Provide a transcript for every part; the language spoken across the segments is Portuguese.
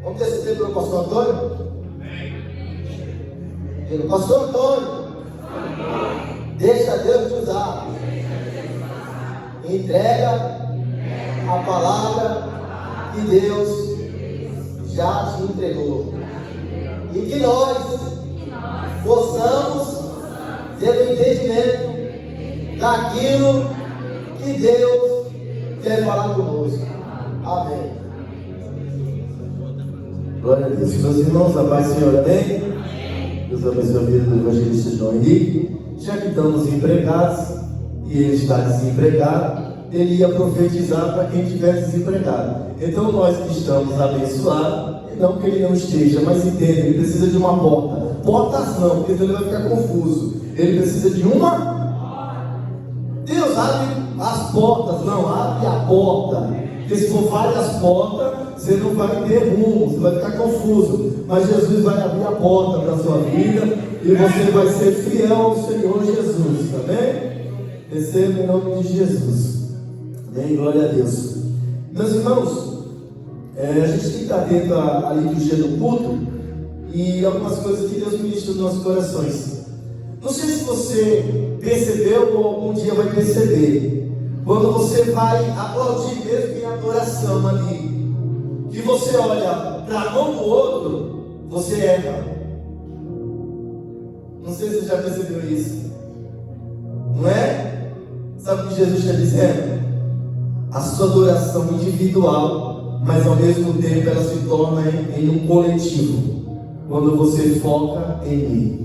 Vamos receber pelo pastor Antônio? Pelo pastor Antônio. Deixa Deus te usar. Entrega a palavra que Deus já te entregou. E que nós possamos ter o entendimento daquilo que Deus quer falar conosco. Amém. Glória a Deus. Meus irmãos, a paz do Senhor, amém? Deus abençoe a vida do evangelista João Henrique. Já que estamos empregados e ele está desempregado, ele ia profetizar para quem estiver desempregado. Então nós que estamos abençoados, não que ele não esteja, mas entenda, ele precisa de uma porta. Portas não, porque senão ele vai ficar confuso. Ele precisa de uma. Deus abre as portas, não, abre a porta. Porque se for várias portas, você não vai ter rumo, você vai ficar confuso. Mas Jesus vai abrir a porta para a sua vida e você vai ser fiel ao Senhor Jesus, amém? Receba em nome de Jesus. Amém? Glória a Deus. Meus irmãos, a gente tem que estar atento à liturgia do culto e algumas coisas que Deus ministra nos nossos corações. Não sei se você percebeu ou algum dia vai perceber, quando você vai aplaudir mesmo em adoração ali, que você olha para a mão do outro, você erra. Não sei se você já percebeu isso, não é? Sabe o que Jesus está dizendo? A sua adoração individual, mas ao mesmo tempo ela se torna em um coletivo, quando você foca em mim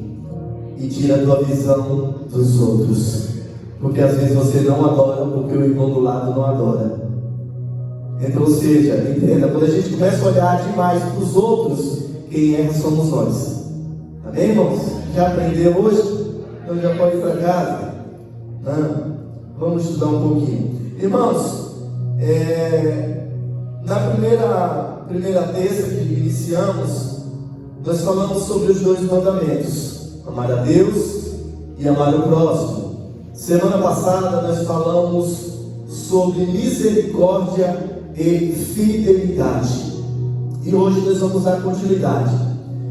e tira a tua visão dos outros, porque às vezes você não adora porque o irmão do lado não adora. Então, ou seja, entenda, quando a gente começa a olhar demais para os outros, quem erra somos nós. Amém, irmãos? Já aprendeu hoje? Então já pode ir para casa? Não? Vamos estudar um pouquinho. Irmãos, na primeira terça que iniciamos, nós falamos sobre os 2 mandamentos: amar a Deus e amar o próximo. Semana passada nós falamos sobre misericórdia e fidelidade. E hoje nós vamos dar continuidade.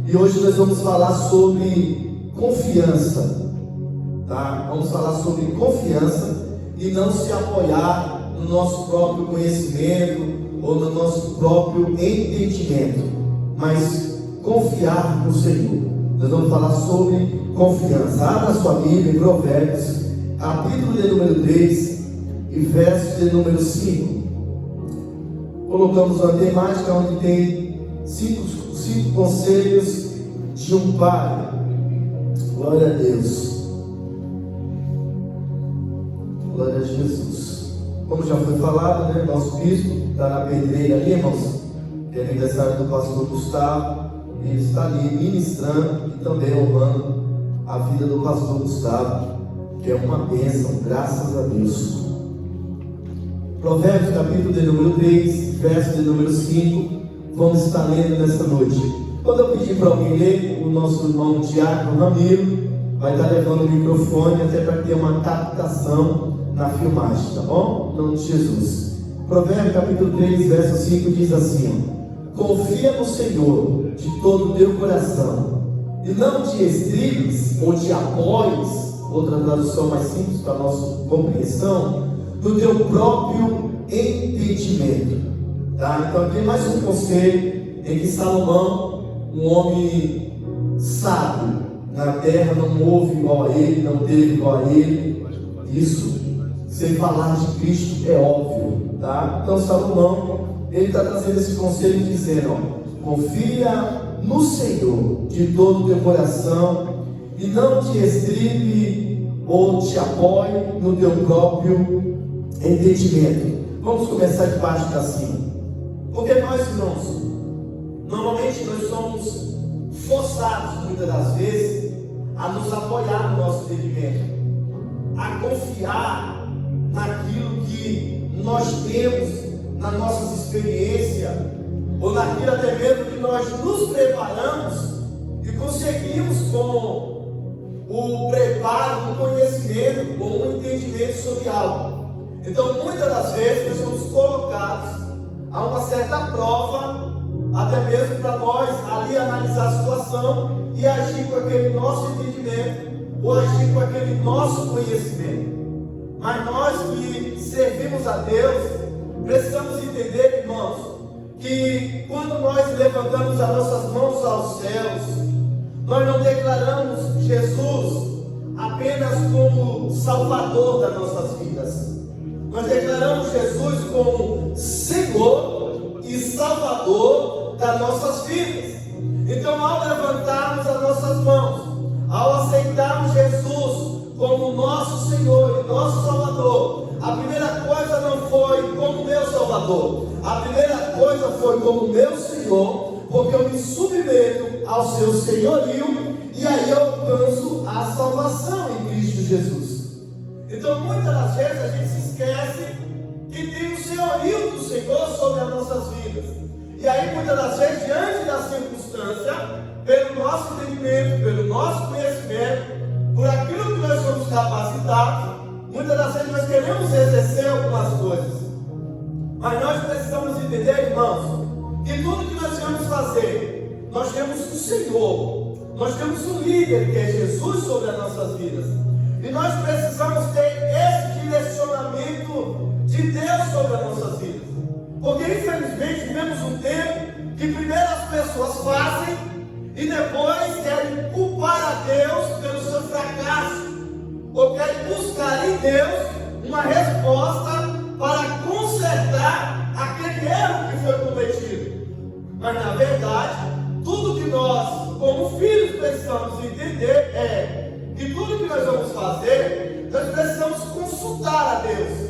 E hoje nós vamos falar sobre confiança. Tá? Vamos falar sobre confiança e não se apoiar no nosso próprio conhecimento ou no nosso próprio entendimento, mas confiar no Senhor. Nós vamos falar sobre confiança. Abra sua Bíblia em Provérbios, capítulo de número 3 e verso de número 5. Colocamos uma temática onde tem cinco conselhos de um pai. Glória a Deus. Glória a Jesus. Como já foi falado, né? Nosso bispo está na pedreira ali, irmãos, que é aniversário do pastor Gustavo. Ele está ali ministrando e também honrando a vida do pastor Gustavo, que é uma bênção, graças a Deus. Provérbios capítulo de número 3, verso de número 5, vamos estar lendo nessa noite. Quando eu pedir para alguém ler, o nosso irmão Tiago Ramiro vai estar levando o microfone até para ter uma captação na filmagem, tá bom? Em nome de Jesus. Provérbios capítulo 3, verso 5 diz assim: confia no Senhor de todo o teu coração, e não te estribes ou te apoies, outra tradução mais simples para a nossa compreensão, do teu próprio entendimento. Tá? Então tem mais um conselho em que Salomão, um homem sábio na terra, não houve igual a ele, não teve igual a ele. Isso, sem falar de Cristo, é óbvio. Tá? Então Salomão, ele está trazendo esse conselho dizendo: ó, confia no Senhor de todo o teu coração e não te estribe ou te apoie no teu próprio entendimento. Vamos começar de baixo para cima. Porque nós, irmãos, normalmente nós somos forçados muitas das vezes a nos apoiar no nosso entendimento, a confiar naquilo que nós temos, nas nossas experiências, ou naquilo até mesmo que nós nos preparamos e conseguimos com o preparo, o conhecimento ou o entendimento sobre algo. Então muitas das vezes nós somos colocados a uma certa prova até mesmo para nós ali analisar a situação e agir com aquele nosso entendimento, ou agir com aquele nosso conhecimento. Mas nós que servimos a Deus, precisamos entender, irmãos, que quando nós levantamos as nossas mãos aos céus, nós não declaramos Jesus apenas como Salvador das nossas vidas. Nós declaramos Jesus como Senhor e Salvador das nossas vidas. Então, ao levantarmos as nossas mãos, ao aceitarmos Jesus como nosso Senhor e nosso Salvador, a primeira coisa não foi como meu Salvador, a primeira coisa foi como meu Senhor, porque eu me submeto ao seu senhorio e aí eu alcanço a salvação em Cristo Jesus. Então, muitas das vezes a gente se esquece que tem o senhorio do Senhor sobre as nossas vidas. E aí, muitas das vezes, diante da circunstância, pelo nosso entendimento, pelo nosso conhecimento, por aquilo que nós somos capacitados, muitas das vezes nós queremos exercer algumas coisas. Mas nós precisamos entender, irmãos, que tudo que nós vamos fazer, nós temos o Senhor, nós temos um líder que é Jesus sobre as nossas vidas. E nós precisamos ter esse direcionamento de Deus sobre as nossas vidas. Porque infelizmente vivemos um tempo que primeiro as pessoas fazem e depois querem culpar a Deus pelo seu fracasso, ou querem buscar em Deus uma resposta para consertar aquele erro que foi cometido. Mas na verdade, tudo que nós, como filhos, precisamos entender é que tudo que nós vamos fazer, nós precisamos consultar a Deus.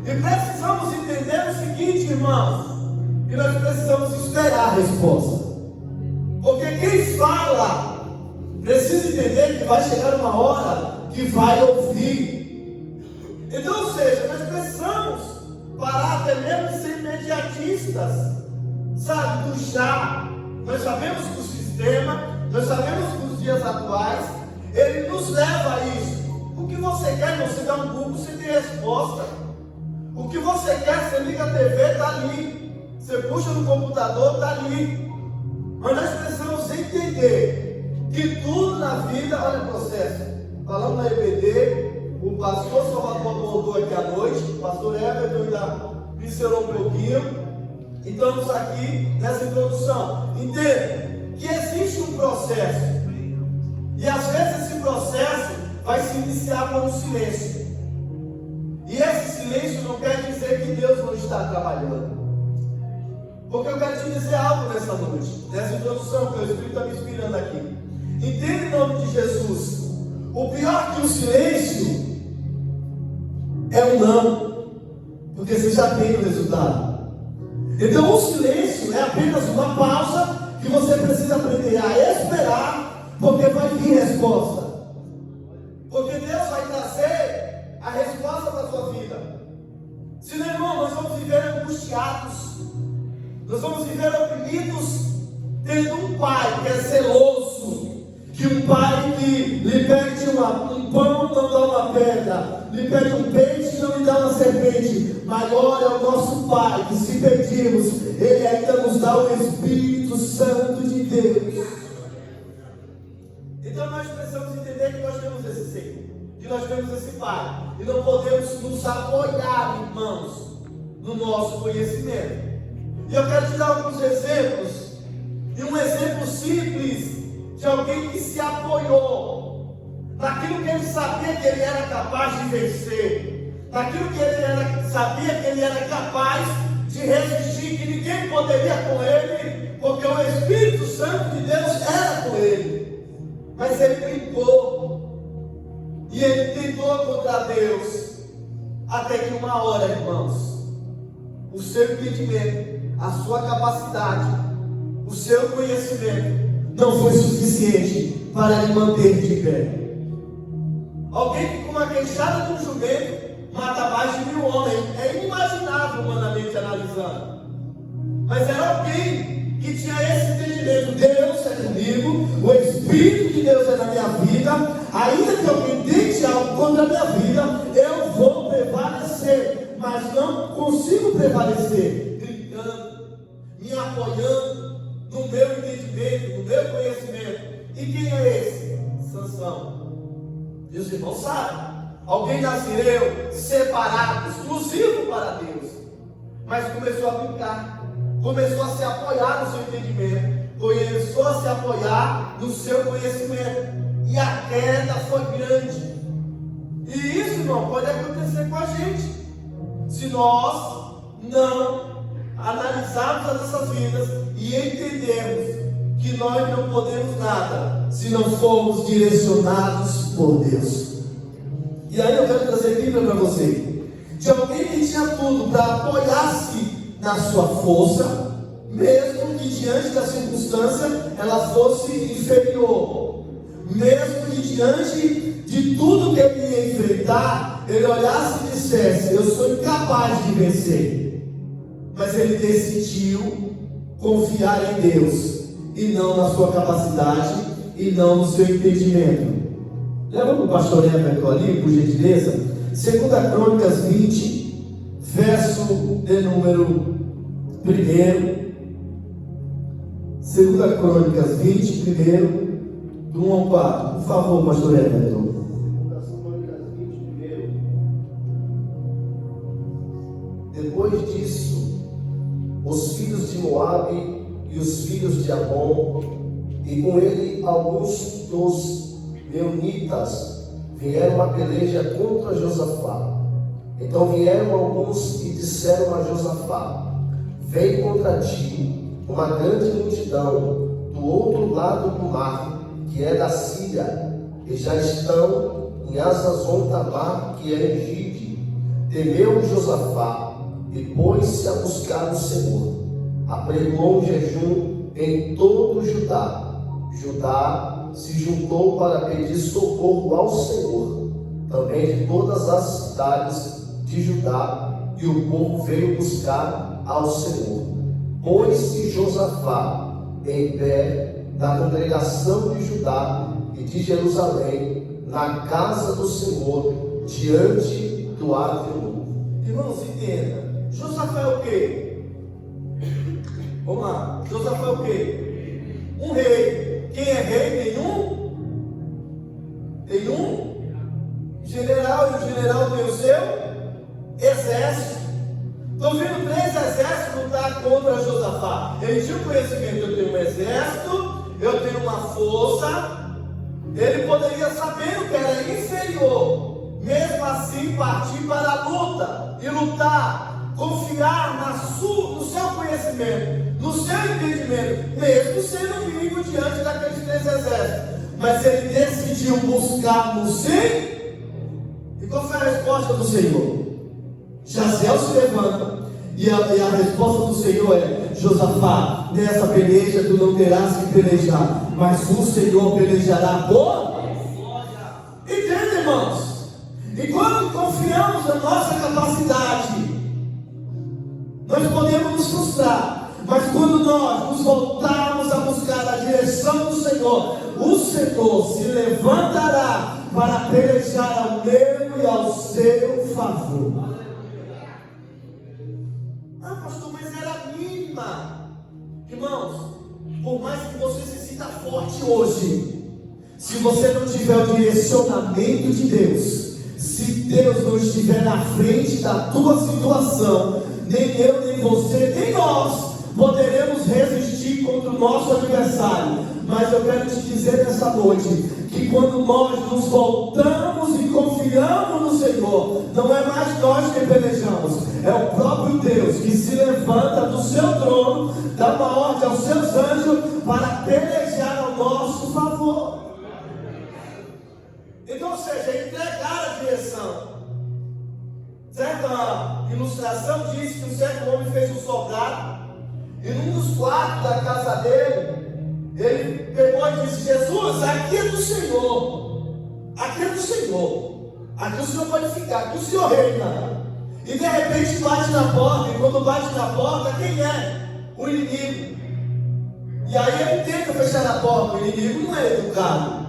E precisamos entender o seguinte, irmãos, que nós precisamos esperar a resposta. Porque quem fala precisa entender que vai chegar uma hora que vai ouvir. Então, ou seja, nós precisamos parar até mesmo de ser imediatistas, sabe, do chá. Nós sabemos que o sistema, nós sabemos que os dias atuais, ele nos leva a isso. O que você quer, você dá um Google, você tem resposta. O que você quer, você liga a TV, está ali. Você puxa no computador, está ali. Mas nós precisamos entender que tudo na vida, olha o processo. Falando na EBD, o pastor Salvador abordou aqui à noite, o pastor Everton ainda pincelou um pouquinho. E estamos aqui nessa introdução. Entenda que existe um processo. E às vezes esse processo vai se iniciar com um silêncio. E esse silêncio não quer dizer que Deus não está trabalhando. Porque eu quero te dizer algo nessa noite, nessa introdução que o Espírito está me inspirando aqui. Entenda em nome de Jesus. O pior que o silêncio é um não, porque você já tem o resultado. Então o silêncio é apenas uma pausa que você precisa aprender a esperar, porque vai vir resposta. Porque Deus vai trazer a resposta da sua vida. Senão, irmão, nós vamos viver angustiados. Nós vamos viver oprimidos, tendo um pai que é zeloso, que um pai que lhe pede um pão, não dá uma pedra, lhe pede um peixe, não lhe dá uma serpente. Maior é o nosso Pai, que se pedirmos, Ele ainda nos dá o Espírito Santo de Deus. Então nós precisamos entender que nós temos esse Senhor, que nós temos esse Pai, e não podemos nos apoiar, irmãos, no nosso conhecimento. E eu quero te dar alguns exemplos, e um exemplo simples de alguém que se apoiou naquilo que ele sabia que ele era capaz de vencer, naquilo que ele sabia que ele era capaz de resistir, que ninguém poderia com ele, porque o Espírito Santo de Deus era com ele. Mas ele brincou, e ele tentou contra Deus, até que uma hora, irmãos, o seu entendimento, a sua capacidade, o seu conhecimento não foi suficiente para lhe manter de pé. Alguém que com uma queixada de um jumento mata mais de 1000 homens, é inimaginável humanamente analisando. Mas era alguém que tinha esse entendimento: Deus é comigo, o Espírito de Deus é na minha vida, ainda que alguém tente algo contra a minha vida, eu vou prevalecer, mas não consigo prevalecer gritando. Minha apoiando no meu entendimento, no meu conhecimento. E quem é esse? Sansão. E os irmãos sabem. Alguém nasceu separado, exclusivo para Deus. Mas começou a brincar. Começou a se apoiar no seu entendimento. Começou a se apoiar no seu conhecimento. E a queda foi grande. E isso, irmão, pode acontecer com a gente. Se nós não analisarmos as nossas vidas e entendermos que nós não podemos nada se não formos direcionados por Deus. E aí eu quero trazer Bíblia para você, de alguém que tinha tudo para apoiar-se na sua força, mesmo que diante da circunstância ela fosse inferior, mesmo que diante de tudo que ele ia enfrentar, ele olhasse e dissesse: eu sou incapaz de vencer. Mas ele decidiu confiar em Deus, e não na sua capacidade, e não no seu entendimento. Leva para o pastor Everton ali, por gentileza. 2 Crônicas 20, verso de número 1. 2 Crônicas 20, primeiro, do 1 ao 4. Por favor, pastor Everton. 2 Crônicas 20, 1. Depois disso, os filhos de Moabe e os filhos de Amon, e com ele alguns dos meunitas, vieram a peleja contra Josafá. Então vieram alguns e disseram a Josafá: vem contra ti uma grande multidão do outro lado do mar, que é da Síria, e já estão em Hazazon Tamar, que é em Gide. Temeu Josafá e pôs-se a buscar o Senhor. Apregou um jejum em todo Judá. Judá se juntou para pedir socorro ao Senhor, também de todas as cidades de Judá, e o povo veio buscar ao Senhor. Pôs-se Josafá em pé da congregação de Judá e de Jerusalém, na casa do Senhor, diante do átrio. Irmãos, entenda. Josafá é o quê? Vamos lá. Josafá é o quê? Um rei. Quem é rei tem um? Tem um general, e o general tem o seu exército. Estou vendo 3 exércitos lutar contra Josafá. Ele tinha o conhecimento: eu tenho um exército, eu tenho uma força. Ele poderia, sabendo que era inferior, mesmo assim partir para a luta e lutar, confiar no seu conhecimento, no seu entendimento, mesmo sendo um inimigo diante daqueles 3 exércitos. Mas ele decidiu buscar no Senhor. E qual foi a resposta do Senhor? Jaziel se levanta, e a resposta do Senhor é: Josafá, nessa peleja tu não terás que pelejar, mas o Senhor pelejará por. Entende, irmãos? E quando confiamos na nossa capacidade, nós podemos nos frustrar. Mas quando nós nos voltarmos a buscar a direção do Senhor, o Senhor se levantará para pelejar ao meu e ao seu favor. Ah, pastor, mas era mínima. Irmãos, por mais que você se sinta forte hoje, se você não tiver o direcionamento de Deus, se Deus não estiver na frente da tua situação, nem eu, nem você, nem nós poderemos resistir contra o nosso adversário. Mas eu quero te dizer nessa noite, que quando nós nos voltamos e confiamos no Senhor, não é mais nós que pelejamos, é o próprio Deus que se levanta do seu trono, dá uma ordem aos seus anjos para pelejar ao nosso favor. Então, ou seja, entregar a direção. Certa ilustração diz que um certo homem fez um soldado, e num dos quartos da casa dele, ele pegou e disse: Jesus, aqui é do Senhor, aqui é do Senhor, aqui o Senhor pode ficar, aqui o Senhor reina. E de repente bate na porta, e quando bate na porta, quem é? O inimigo. E aí ele tenta fechar a porta, o inimigo não é educado.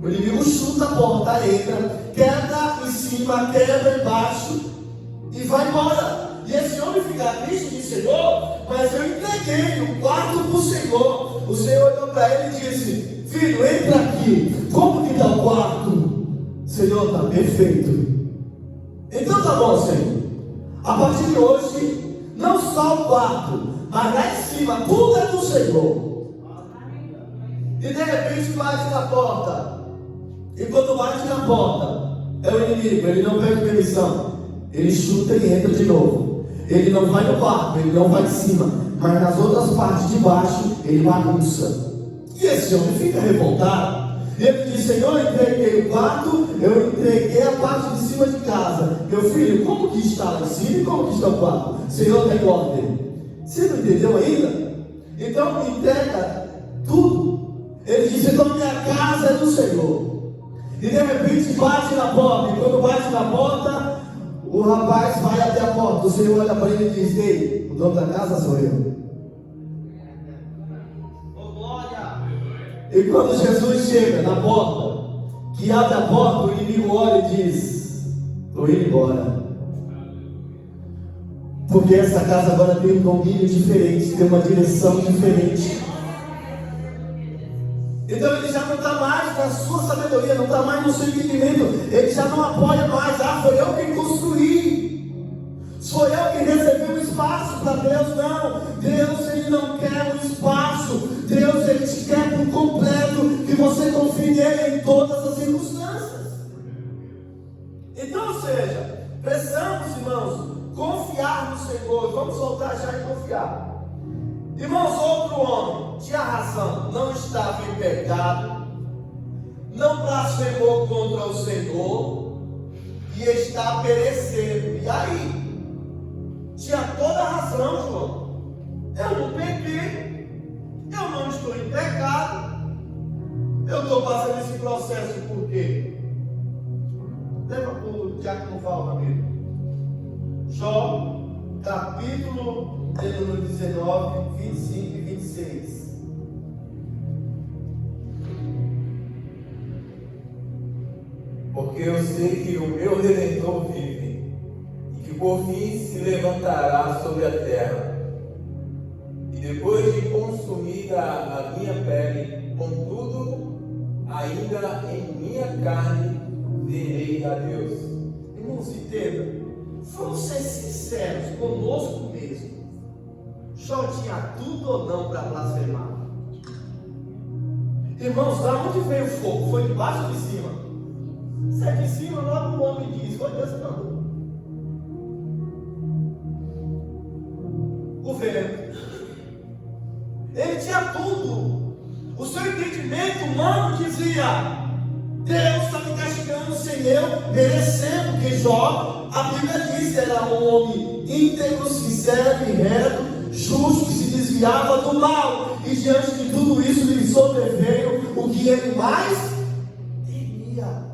O inimigo chuta a porta, entra, quebra em cima, quebra embaixo e vai embora. E esse esse homem fica triste e diz: Senhor, mas eu entreguei o quarto para o Senhor. O Senhor olhou para ele e disse: filho, entra aqui. Como que está o quarto? Senhor, está perfeito. Então tá bom, Senhor. A partir de hoje, não só o quarto, mas lá em cima, tudo é do Senhor. E de repente bate na porta. E quando bate na porta, é o inimigo, ele não pede permissão. Ele chuta e entra de novo. Ele não vai no quarto, ele não vai em cima, mas nas outras partes de baixo, ele bagunça. E esse homem fica revoltado. Ele diz: Senhor, eu entreguei o quarto, eu entreguei a parte de cima de casa. Meu filho, como que está lá em cima e como que está o quarto? Senhor, tem ordem. Você não entendeu ainda? Então entrega tudo. Ele diz: então minha casa é do Senhor. E de repente bate na porta. E quando bate na porta, o rapaz vai até a porta. O Senhor olha para ele e diz: ei, o dono da casa sou eu. E quando Jesus chega na porta, que abre a porta, o inimigo olha e diz: estou indo embora. Porque essa casa agora tem um domínio diferente, tem uma direção diferente. Então ele já não está mais na sua sabedoria, não está mais no seu entendimento. Ele já não apoia mais: ah, foi eu que construí, sou eu que recebi o espaço para Deus. Não, Deus, ele não quer um espaço. Deus, ele te quer por completo, que você confie nele em todas as circunstâncias. Então, ou seja, precisamos, irmãos, confiar no Senhor. Vamos voltar já e confiar. Irmãos, outro homem tinha razão, não estava em pecado, não blasfemou contra o Senhor e está perecendo. E aí? Tinha toda a razão, João. Eu não pequei, eu não estou em pecado, eu estou passando esse processo por quê? Leva para o Diácono Val, amigo. Jó, capítulo de número 19, 25 e 26. Porque eu sei que o meu Redentor vive, e que por fim se levantará sobre a terra. E depois de consumida a minha pele, contudo, ainda em minha carne verei a Deus. Irmãos, entenda, vamos ser sinceros conosco mesmo. Jó tinha tudo ou não para blasfemar? Irmãos, da onde veio o fogo? Foi de baixo ou de cima? Se é de cima, logo o homem diz: foi Deus que mandou. O vento. Ele tinha tudo. O seu entendimento humano dizia: Deus está me castigando sem eu merecer. Porque Jó, a Bíblia diz, era um homem íntegro, sincero e reto, justo, que se desviava do mal. E diante de tudo isso lhe sobreveio o que ele mais temia.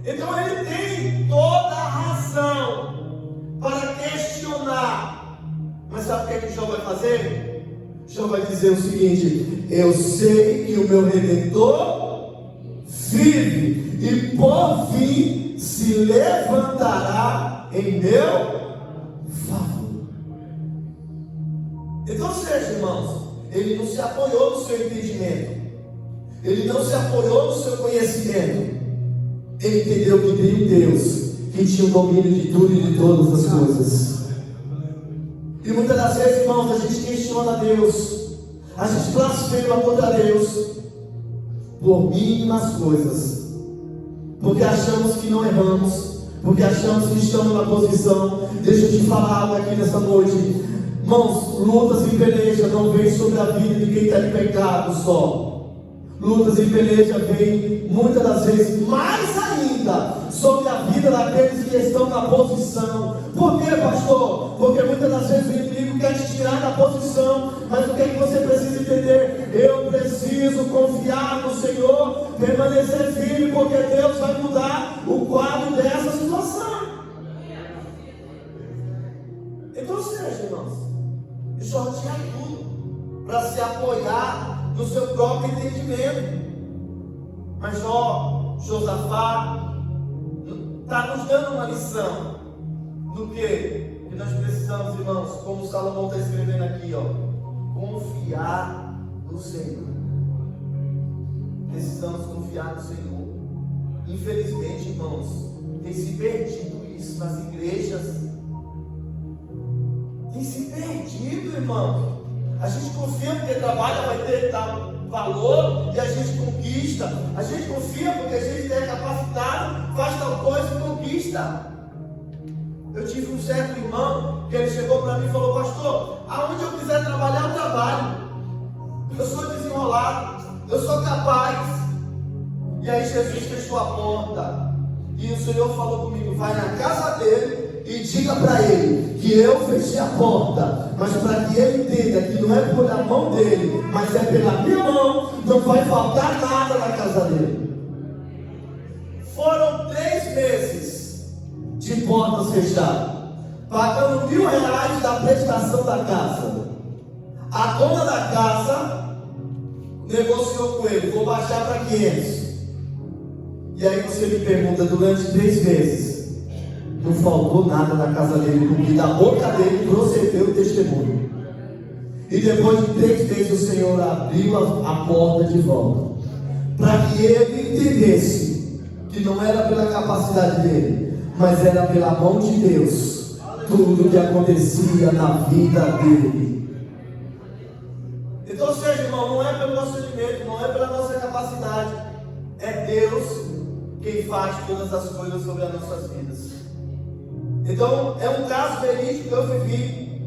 Então ele tem toda a razão para questionar. Mas sabe o que Jó vai fazer? Jó vai dizer o seguinte: eu sei que o meu Redentor vive, e por fim se levantará em meu favor. Então, seja, irmãos, ele não se apoiou no seu entendimento, ele não se apoiou no seu conhecimento. Ele entendeu que tem um Deus que tinha o domínio de tudo e de todas as coisas. E muitas das vezes, irmãos, a gente questiona Deus, a gente blasfema contra Deus por mínimas coisas, porque achamos que não erramos, porque achamos que estamos na posição. Deixa eu te falar algo aqui nessa noite, irmãos. Lutas e pelejas não vêm sobre a vida de quem está em pecado só. Lutas e pelejas vêm muitas das vezes, mais ainda, sobre a vida daqueles que estão na posição. Por quê, pastor? Porque muitas das vezes o inimigo quer te tirar da posição. Mas o que é que você precisa entender? Eu preciso confiar no Senhor, permanecer firme, porque Deus vai mudar o quadro dessa situação. Então, seja, irmãos, Jó tinha tudo para se apoiar no seu próprio entendimento. Mas Josafá está nos dando uma lição do que que nós precisamos, irmãos, como Salomão está escrevendo aqui, ó, confiar no Senhor. Precisamos confiar no Senhor. Infelizmente, irmãos, tem se perdido isso nas igrejas. Tem se perdido, irmão. A gente confia porque trabalha, vai ter tal valor e a gente conquista. A gente confia porque a gente é capacitado, faz tal coisa e conquista. Eu tive um certo irmão que ele chegou para mim e falou: pastor, aonde eu quiser trabalhar, eu trabalho. Eu sou desenrolado, eu sou capaz. E aí Jesus fechou a porta. E o Senhor falou comigo: vai na casa dele e diga para ele que eu fechei a porta, mas para que ele entenda que não é por a mão dele, mas é pela minha mão, não vai faltar nada na casa dele. Foram 3 meses de portas fechadas, pagando R$1.000 da prestação da casa. A dona da casa negociou com ele: vou baixar para 500. E aí você me pergunta, durante 3 meses não faltou nada na casa dele, porque da boca dele procedeu o testemunho. E depois de 3 meses o Senhor abriu a porta de volta, para que ele entendesse que não era pela capacidade dele, mas era pela mão de Deus, tudo que acontecia na vida dele. Então, ou seja, irmão, não é pelo nosso entendimento, não é pela nossa capacidade, é Deus quem faz todas as coisas sobre as nossas vidas. Então, é um caso verídico que eu vivi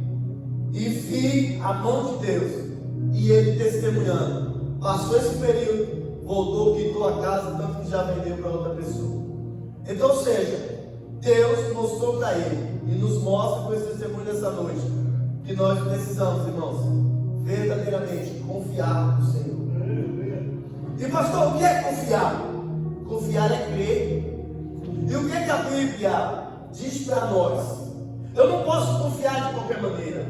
e vi a mão de Deus e ele testemunhando. Passou esse período, voltou, quitou a casa, tanto que já vendeu para outra pessoa. Então, ou seja, Deus mostrou para ele e nos mostra com esse testemunho nessa noite que nós precisamos, irmãos, verdadeiramente confiar no Senhor. E pastor, o que é confiar? Confiar é crer. E o que é que a Bíblia diz para nós? Eu não posso confiar de qualquer maneira,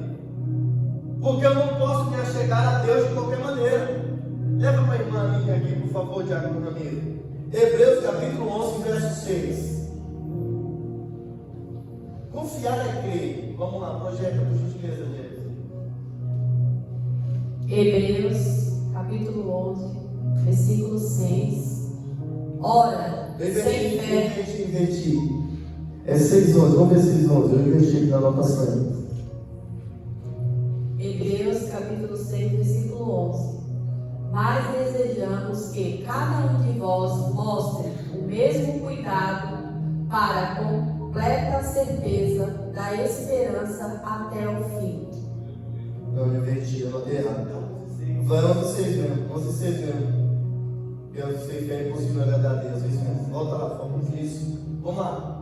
porque eu não posso me achegar a Deus de qualquer maneira. Leva para a irmã minha aqui, por favor, Diácono Ramiro. Hebreus capítulo 11, verso 6. Confiar é crer. Vamos lá, projeta por gentileza, gente. Hebreus capítulo 11, versículo 6. Ora, sem fé. Inverti. É 6:11, vamos ver 6:11. Eu investi aqui na anotação. Hebreus capítulo 6, versículo 11. Mas desejamos que cada um de vós mostre o mesmo cuidado para a completa certeza da esperança até o fim. Não, eu inverti, eu anotei errado. Vai 11:6 mesmo, 11:6 mesmo. Eu sei que é impossível agradar a Deus, isso mesmo. Volta lá, vamos isso. Vamos lá.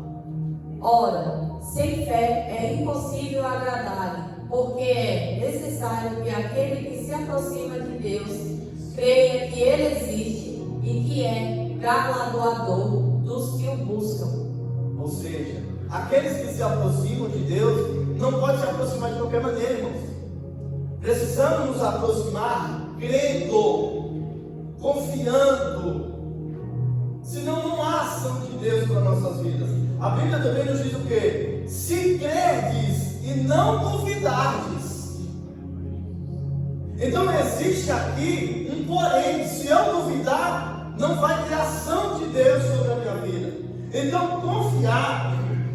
Ora, sem fé é impossível agradar-lhe, porque é necessário que aquele que se aproxima de Deus creia que Ele existe e que é galardoador dos que o buscam. Ou seja, aqueles que se aproximam de Deus não podem se aproximar de qualquer maneira, irmãos. Precisamos nos aproximar crendo, confiando, senão não há ação de Deus para nossas vidas. A Bíblia também nos diz o quê? Se crerdes e não duvidardes. Então existe aqui um porém. Se eu duvidar, não vai ter ação de Deus sobre a minha vida. Então confiar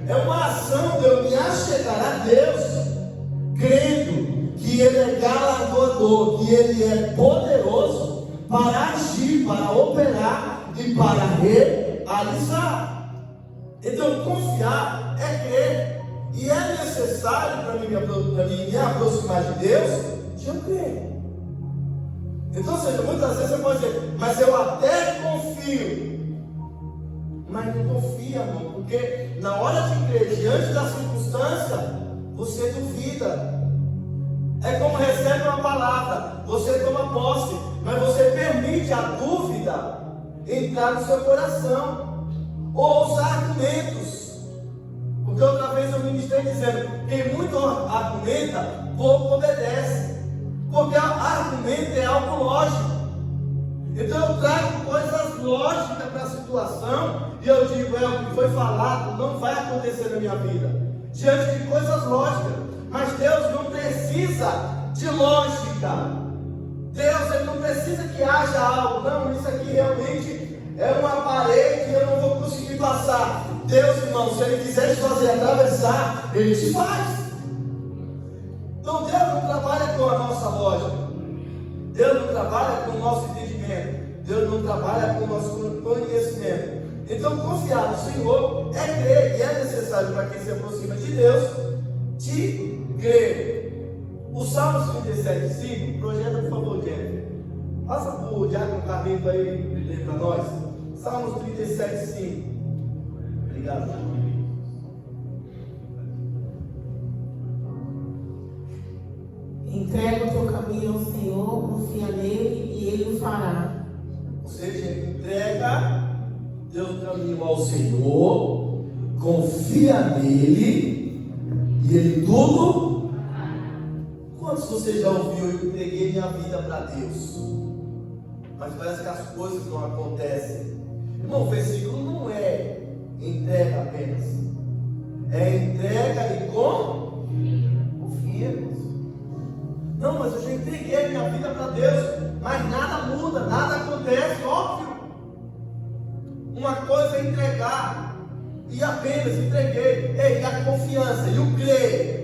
é uma ação de eu me achegar a Deus, crendo que Ele é galardoador, que Ele é poderoso para agir, para operar e para realizar. Então confiar é crer. E é necessário para mim me aproximar de Deus, de eu crer. Então, ou seja, muitas vezes você pode dizer, mas eu até confio. Mas não confia, não, porque na hora de crer, diante da circunstância, você duvida. É como recebe uma palavra, você toma posse, mas você permite a dúvida entrar no seu coração. Ou os argumentos. Porque outra vez eu ministrei dizendo, quem muito argumenta, pouco obedece. Porque argumento é algo lógico. Então eu trago coisas lógicas para a situação e eu digo, é o que foi falado, não vai acontecer na minha vida. diante de coisas lógicas. Mas Deus não precisa de lógica. Deus, Ele não precisa que haja algo. Não, isso aqui realmente é uma parede e eu não vou conseguir passar. Deus, irmão, se Ele quiser te fazer atravessar, Ele te faz. Então Deus não trabalha com a nossa lógica. Deus não trabalha com o nosso entendimento. Deus não trabalha com o nosso conhecimento. Então confiar no Senhor é crer. E é necessário para quem se aproxima de Deus, de crer. O Salmos 37,5, projeta por favor, Jennifer. Passa para o Diácono Carlito aí, ler para nós. Salmos 37,5. Obrigado. Entrega o teu caminho ao Senhor, confia nele e Ele o fará. Ou seja, entrega teu caminho ao Senhor, confia nele e Ele tudo. Quantos você já ouviu, eu entreguei minha vida para Deus, mas parece que as coisas não acontecem? Irmão, o versículo não é entrega apenas, é entrega e confia, irmãos. Não, mas eu já entreguei minha vida para Deus, mas nada muda, nada acontece, óbvio. Uma coisa é entregar e apenas entreguei. Ei, a confiança e o crer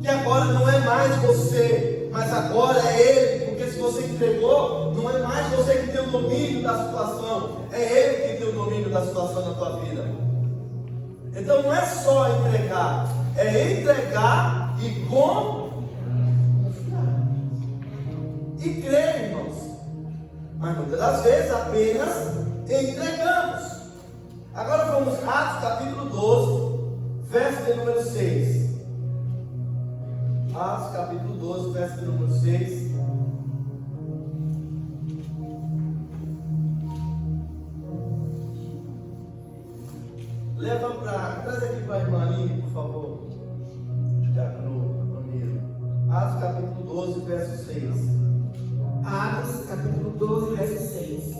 que agora não é mais você, mas agora é Ele, porque se você entregou, não é mais você que tem o domínio da situação, é Ele que tem o domínio da situação na tua vida. Então não é só entregar, é entregar e confiar e crer, irmãos. Mas muitas das vezes apenas entregamos. Agora vamos Atos capítulo 12, verso de número 6. Atos capítulo 12, verso de número 6. Leva para, traz aqui para a irmã Aline, por favor. Atos capítulo 12, verso 6. Atos capítulo 12, verso 6.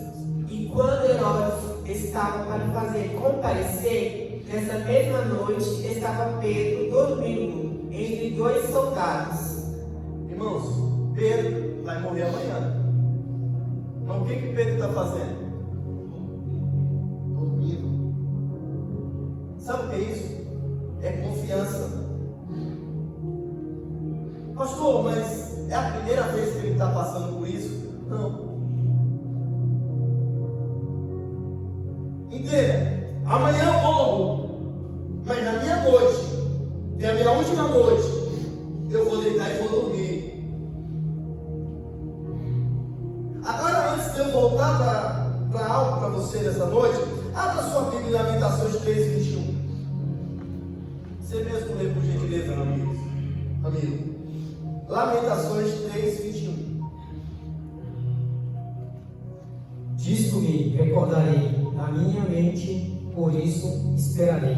E quando Herodes estava para fazer comparecer, nessa mesma noite estava Pedro dormindo entre dois soldados. Irmãos, Pedro vai morrer amanhã. Mas o que Pedro está fazendo? Dormindo. Sabe o que é isso? É confiança. Pastor, mas é a primeira vez que ele está passando por isso? Não. Entenda, amanhã eu morro, mas na minha noite, que é a minha última noite, eu vou deitar e vou dormir. Agora, antes de eu voltar para algo para você nessa noite, abra sua Bíblia em Lamentações 3:21. Você mesmo lê por gentileza, amigos. Amigo. Lamentações 3:21. Disto me recordarei na minha mente, por isso esperarei.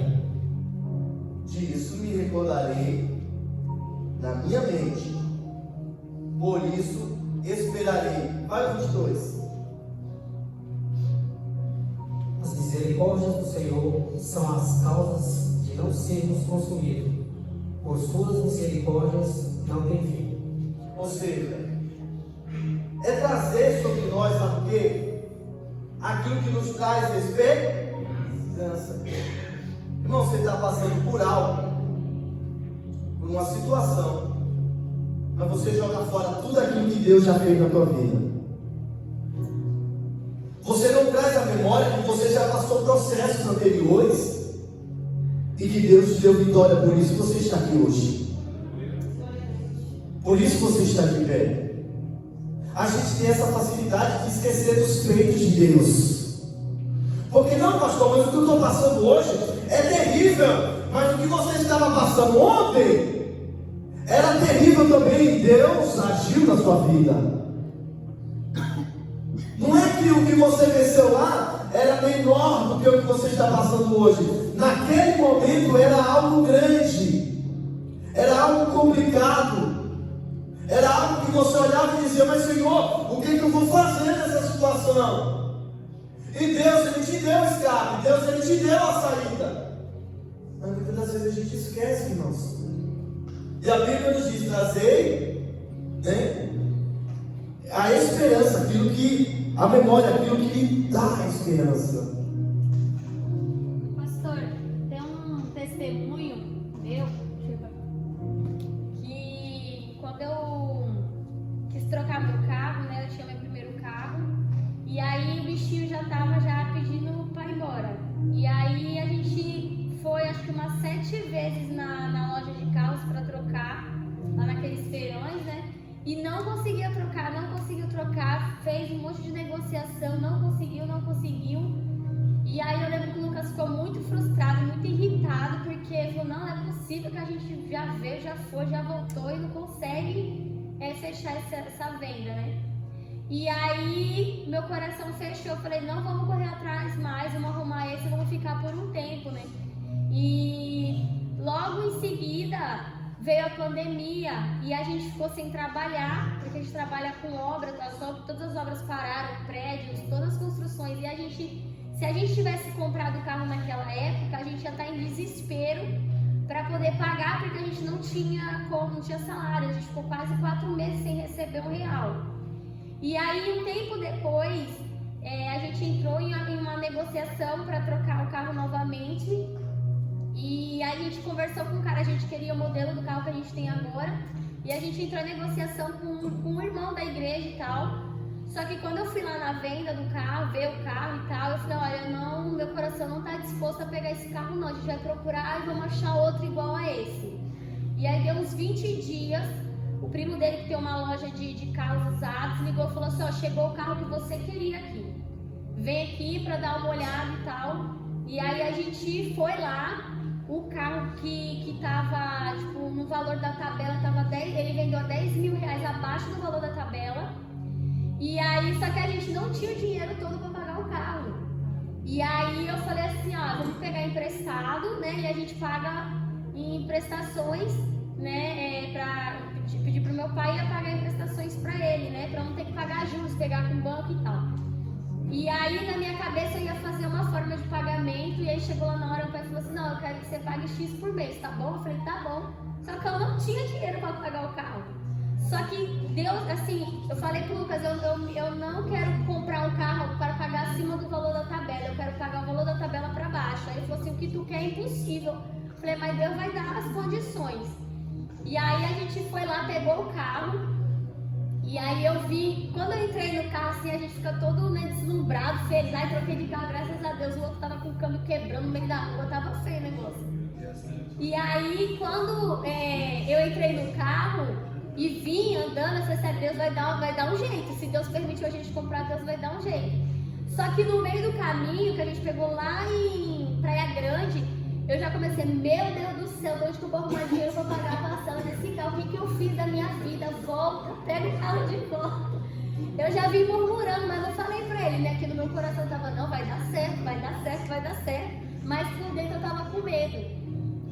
Disso me recordarei na minha mente, por isso esperarei. Vai o 22. As misericórdias do Senhor são as causas de não sermos consumidos. Por suas misericórdias não tem fim. Ou seja, é trazer sobre nós, sabe o quê? Aquilo que nos traz esperança. Irmão, você está passando por algo, por uma situação, mas você joga fora tudo aquilo que Deus já fez na tua vida. Você não traz a memória que você já passou processos anteriores e que Deus te deu vitória, por isso você está aqui hoje. Por isso você está de pé. A gente tem essa facilidade de esquecer dos feitos de Deus. Porque não, pastor, mas o que eu estou passando hoje é terrível. Mas o que você estava passando ontem era terrível também. Deus agiu na sua vida. Não é que o que você venceu lá era menor do que o que você está passando hoje. Naquele momento era algo grande. Era algo complicado. Era algo que você olhava e dizia, mas Senhor, o que eu vou fazer nessa situação? E Deus, Ele te deu o escape, Deus, Ele te deu a saída. Mas muitas das vezes a gente esquece, irmãos. E a Bíblia nos diz: trazei, né, a esperança, aquilo que, a memória, aquilo que dá a esperança. Pastor, tem um testemunho meu que quando eu quis trocar meu carro, né, eu tinha meu primeiro carro, e aí o bichinho já tava pedindo para ir embora. E aí a gente foi acho que umas 7 vezes na loja de carros para trocar, lá naqueles feirões, né? E não conseguiu trocar, fez um monte de negociação, não conseguiu. E aí eu lembro que o Lucas ficou muito frustrado, muito irritado, porque falou: não é possível que a gente já veio, já foi, já voltou e não consegue fechar essa venda, né? E aí meu coração fechou, eu falei: não, vamos correr atrás mais, vamos arrumar esse, vamos ficar por um tempo, né? E logo em seguida veio a pandemia e a gente ficou sem trabalhar, porque a gente trabalha com obra, todas as obras pararam, prédios, todas as construções, e se a gente tivesse comprado o carro naquela época, a gente ia estar em desespero para poder pagar, porque a gente não tinha salário, a gente ficou quase 4 meses sem receber R$1. E aí, um tempo depois, a gente entrou em uma negociação para trocar o carro novamente. E aí a gente conversou com o cara, a gente queria o modelo do carro que a gente tem agora. E a gente entrou em negociação com um irmão da igreja e tal. Só que quando eu fui lá na venda do carro, ver o carro e tal, eu falei: olha, meu coração não está disposto a pegar esse carro não. A gente vai procurar e vamos achar outro igual a esse. E aí deu uns 20 dias, o primo dele, que tem uma loja de carros usados, ligou e falou assim: ó, chegou o carro que você queria aqui. Vem aqui para dar uma olhada e tal. E aí a gente foi lá. O carro que tava, no valor da tabela, ele vendeu R$10 mil abaixo do valor da tabela. E aí, só que a gente não tinha o dinheiro todo para pagar o carro. E aí eu falei assim: ó, vamos pegar emprestado, né? E a gente paga em prestações, né? Pra pedir pro meu pai ia pagar em prestações para ele, né? Para não ter que pagar juros, pegar com o banco e tal. E aí, na minha cabeça, eu ia fazer uma forma de pagamento. E aí, chegou lá na hora, o pai falou assim: não, eu quero que você pague X por mês, tá bom? Eu falei: tá bom. Só que eu não tinha dinheiro para pagar o carro. Só que Deus, assim, eu falei pro Lucas: eu não quero comprar um carro para pagar acima do valor da tabela. Eu quero pagar o valor da tabela para baixo. Aí ele falou assim: o que tu quer é impossível. Eu falei: mas Deus vai dar as condições. E aí, a gente foi lá, pegou o carro. E aí eu vi, quando eu entrei no carro, assim, a gente fica todo, né, deslumbrado, feliz. Aí troquei de carro, graças a Deus. O outro tava com o câmbio quebrando no meio da rua, tava feio o negócio. E aí, quando eu entrei no carro e vim andando, eu falei assim: Deus vai dar um jeito. Se Deus permitiu a gente comprar, Deus vai dar um jeito. Só que no meio do caminho, que a gente pegou lá em Praia Grande, eu já comecei: meu Deus do céu, de onde que eu vou arrumar dinheiro para pagar a parcela desse carro? O que eu fiz da minha vida? Volta, pega o carro de volta. Eu já vim murmurando, mas eu falei pra ele, né? Que no meu coração tava: não, vai dar certo, vai dar certo, vai dar certo. Mas por dentro eu tava com medo.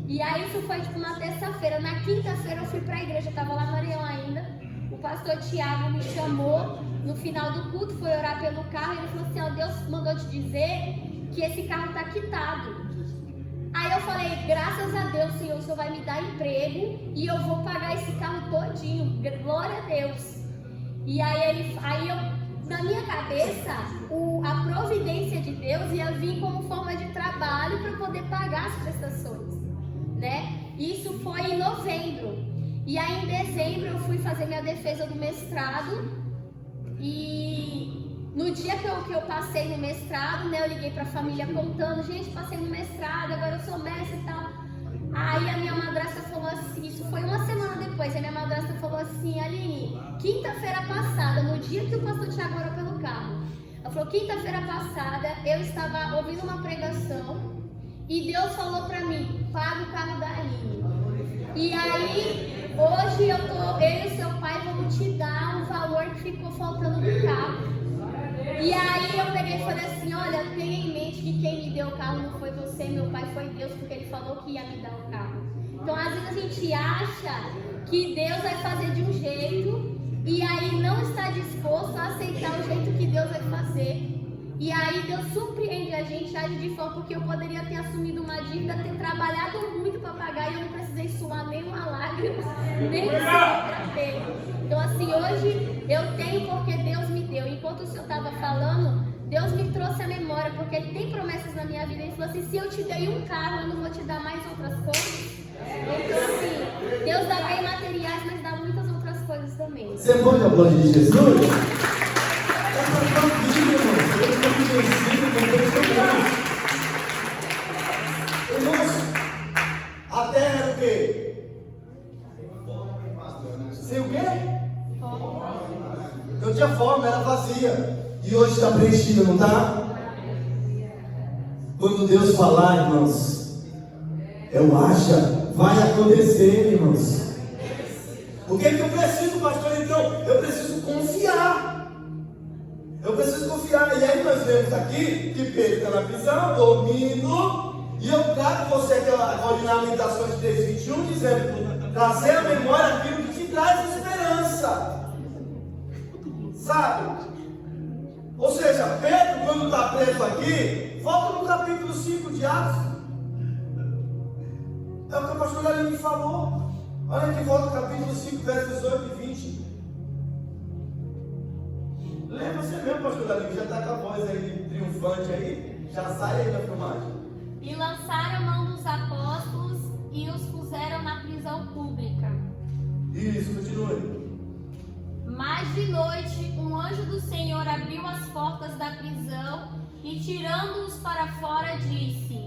E aí isso foi na terça-feira. Na quinta-feira eu fui pra igreja, eu tava lá no Areião ainda. O pastor Tiago me chamou no final do culto, foi orar pelo carro. E ele falou assim: ó, Deus mandou te dizer que esse carro tá quitado. Aí eu falei: graças a Deus, Senhor, o Senhor vai me dar emprego e eu vou pagar esse carro todinho. Glória a Deus. E aí na minha cabeça, a providência de Deus ia vir como forma de trabalho para poder pagar as prestações, né? Isso foi em novembro. E aí em dezembro eu fui fazer minha defesa do mestrado. E no dia que eu passei no mestrado, né, eu liguei pra família contando: gente, passei no mestrado, agora eu sou mestre e tal. Aí a minha madrasta falou assim, isso foi uma semana depois, a minha madrasta falou assim: Aline, quinta-feira passada, no dia que o pastor Tiago orou pelo carro, ela falou: quinta-feira passada eu estava ouvindo uma pregação e Deus falou pra mim: paga o carro da Aline. E aí, hoje eu e o seu pai vamos te dar um valor que ficou faltando no carro. E aí eu peguei e falei assim: olha, tenha em mente que quem me deu o carro não foi você, meu pai, foi Deus, porque ele falou que ia me dar o carro. Então às vezes a gente acha que Deus vai fazer de um jeito e aí não está disposto a aceitar o jeito que Deus vai fazer. E aí Deus surpreende a gente, age de forma, porque eu poderia ter assumido uma dívida, ter trabalhado muito para pagar e eu não precisei suar nem uma lágrima, nem para ter. Então assim, hoje eu tenho porque Deus me deu. Enquanto o Senhor estava falando, Deus me trouxe a memória, porque Ele tem promessas na minha vida. Ele falou assim, se eu te dei um carro, eu não vou te dar mais outras coisas. Então assim, Deus dá bem materiais, mas dá muitas outras coisas também. Você pode aplaudir Jesus? Irmãos, a terra era o quê? Sem o quê? Não tinha forma, era vazia. E hoje está preenchida, não está? Quando Deus falar, irmãos, eu acho, vai acontecer, irmãos. O que é que eu preciso, pastor? Então, eu preciso confiar. Eu preciso confiar. E aí nós vemos aqui que Pedro está na prisão, dormindo. E eu trago você aquela Lamentações 3:21, dizendo, trazer à memória aquilo que te traz esperança. Sabe? Ou seja, Pedro, quando está preso aqui, volta no capítulo 5 de Atos. É o que o pastor Aline me falou. Olha que volta no capítulo 5, versos 18 e 20. Lembra você mesmo, pastor Aline, já está com a voz aí triunfante aí. Já sai aí da filmagem. E lançaram mão dos apóstolos e os puseram na prisão pública. Isso, continue. Mas de noite, um anjo do Senhor abriu as portas da prisão e, tirando-os para fora, disse: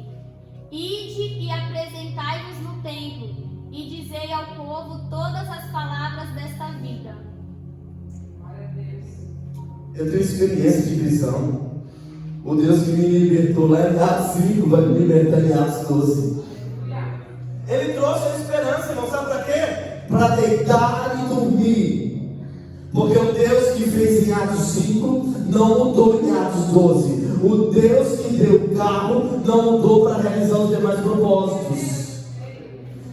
Ide e apresentai-vos no templo, e dizei ao povo todas as palavras desta vida. Eu tenho experiência de prisão. O Deus que me libertou lá em Atos 5 vai me libertar em Atos 12. Ele trouxe a esperança, irmão, sabe para quê? Para deitar e dormir. Porque o Deus que fez em Atos 5 não mudou em Atos 12. O Deus que deu o carro não mudou para realizar os demais propósitos.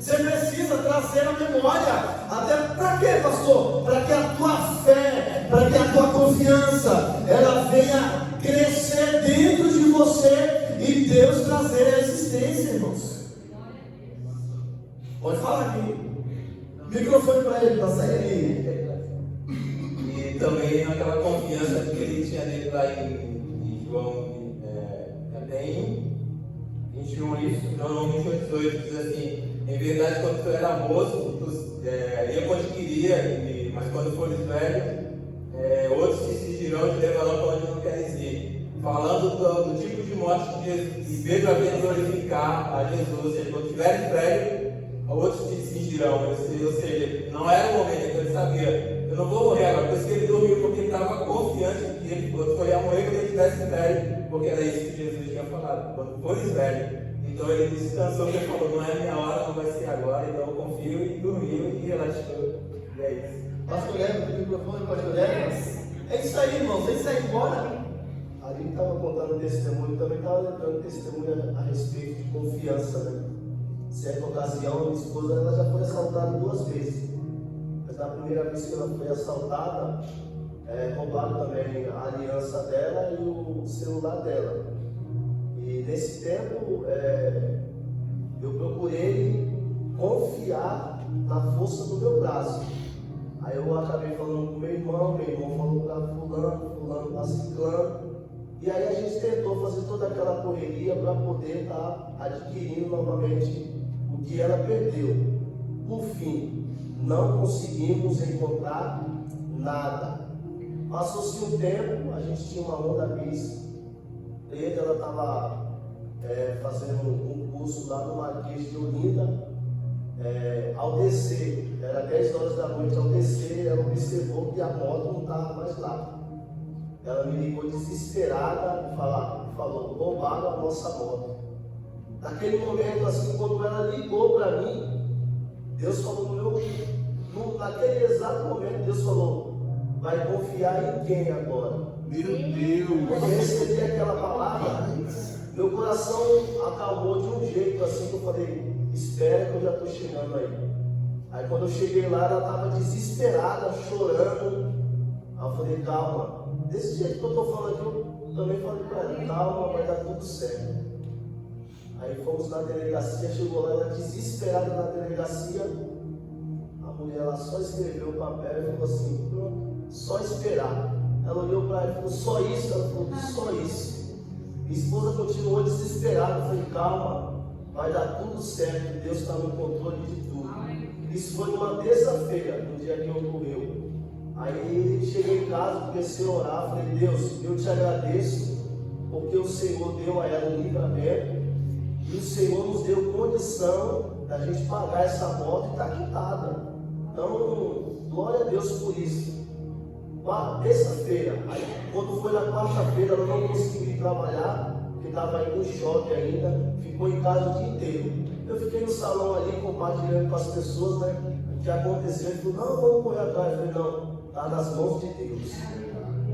Você precisa trazer a memória. Até para quê, pastor? Para que a tua fé, para que a tua confiança, ela venha crescer dentro de você e Deus trazer a existência, irmãos. Pode falar aqui. Microfone para ele, para sair ali. E também naquela confiança que ele tinha nele lá em João 21, isso, normalmente 18, diz assim: em verdade, quando tu era moço, tu ia quando queria, mas quando fores velho, outros te exigirão de levar para onde não queres ir. Falando do tipo de morte que Pedro havia glorificar a Jesus, ou seja, quando tiveres velho, outros te exigirão. Ou seja, não era o momento que ele sabia. Eu não vou morrer agora, por isso que ele dormiu, porque ele estava confiante que ele ia morrer quando ele estivesse velho, porque era isso que Jesus tinha falado, quando fores velho. Então ele descansou, porque ele falou, não é a minha hora, não vai ser agora, então eu confio, e dormiu e relaxou. E é isso. Pastor Evan, o microfone, pastor Evan. É isso aí, irmãos, é isso aí, bora. Ali estava contando um testemunho, também estava lembrando testemunho a respeito de confiança, né? Certa ocasião, minha esposa ela já foi assaltada 2 vezes. Mas na primeira vez que ela foi assaltada, roubaram também a aliança dela e o celular dela. E nesse tempo, eu procurei confiar na força do meu braço. Aí eu acabei falando com meu irmão falou para fulano para ciclano. E aí a gente tentou fazer toda aquela correria para poder estar adquirindo novamente o que ela perdeu. Por fim, não conseguimos encontrar nada. Passou-se um tempo, a gente tinha uma Honda Bis preta, ela estava fazendo um curso lá no Marquês de Olinda. Ao descer, era 10 horas da noite, ao descer, ela observou que a moto não estava mais lá. Ela me ligou desesperada e falou, roubaram a nossa moto. Naquele momento, assim, quando ela ligou para mim, Deus falou naquele exato momento, Deus falou, vai confiar em quem agora? Meu Deus! Quando eu recebi aquela palavra, meu coração acalmou de um jeito assim que eu falei, espera que eu já estou chegando aí. Aí quando eu cheguei lá, ela estava desesperada, chorando. Aí eu falei, calma, desse jeito que eu estou falando aqui, eu também falei para ela, calma, vai dar tudo certo. Aí fomos na delegacia, chegou lá, ela desesperada na delegacia, a mulher lá só escreveu o papel e falou assim, pronto, só esperar. Ela olhou para ela e falou, só isso? Ela falou, só isso. Minha esposa continuou desesperada, eu falei, calma, vai dar tudo certo, Deus está no controle de tudo. Isso foi uma terça-feira, no dia que ocorreu. Aí cheguei em casa, comecei a orar, falei, Deus, eu te agradeço, porque o Senhor deu a ela o livramento, e o Senhor nos deu condição da gente pagar essa moto e está quitada. Então, glória a Deus por isso. Terça-feira, quando foi na quarta-feira, ela não conseguiu ir trabalhar, porque estava aí com choque ainda, ficou em casa o dia inteiro. Eu fiquei no salão ali, compartilhando com as pessoas, né, o que aconteceu. Ele falou, não, vamos correr atrás. Eu falei, não, está nas mãos de Deus.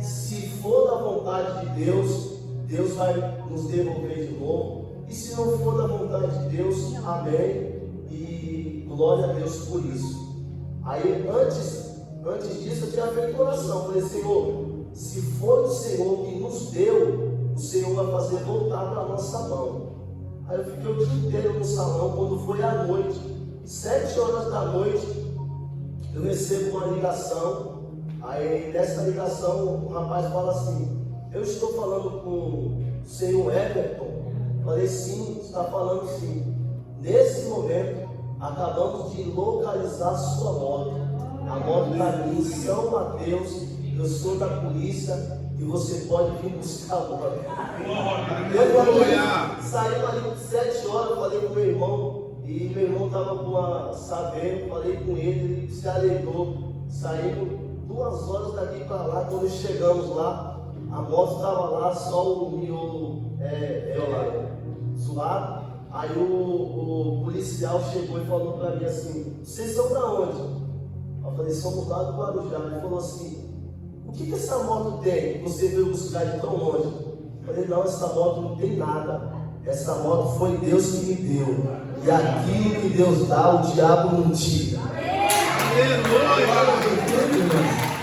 Se for da vontade de Deus, Deus vai nos devolver de novo. E se não for da vontade de Deus, amém. E glória a Deus por isso. Aí, antes disso, eu tinha feito oração. Falei, Senhor, se for o Senhor que nos deu, o Senhor vai fazer voltar para a nossa mão. Aí eu fiquei o dia inteiro no salão. Quando foi à noite, 7 horas da noite, eu recebo uma ligação. Aí nessa ligação, o rapaz fala assim, eu estou falando com o senhor Everton. Falei, sim, está falando sim. Nesse momento, acabamos de localizar a sua moto. A moto está aqui em São Mateus, eu sou da polícia e você pode vir buscar agora. Saímos ali 7 horas, eu falei com meu irmão, e meu irmão estava sabendo, falei com ele, ele se alegrou. Saímos 2 horas daqui para lá, quando chegamos lá, a moto estava lá, só o miolo zoado. Aí o policial chegou e falou para mim assim, vocês são para onde? Eu falei, somos lá do Guarujá. Ele falou assim, o que essa moto tem que você veio buscar de tão longe? Eu falei, não, essa moto não tem nada. Essa moto foi Deus que me deu. E aquilo que Deus dá, o diabo não tira. Aleluia!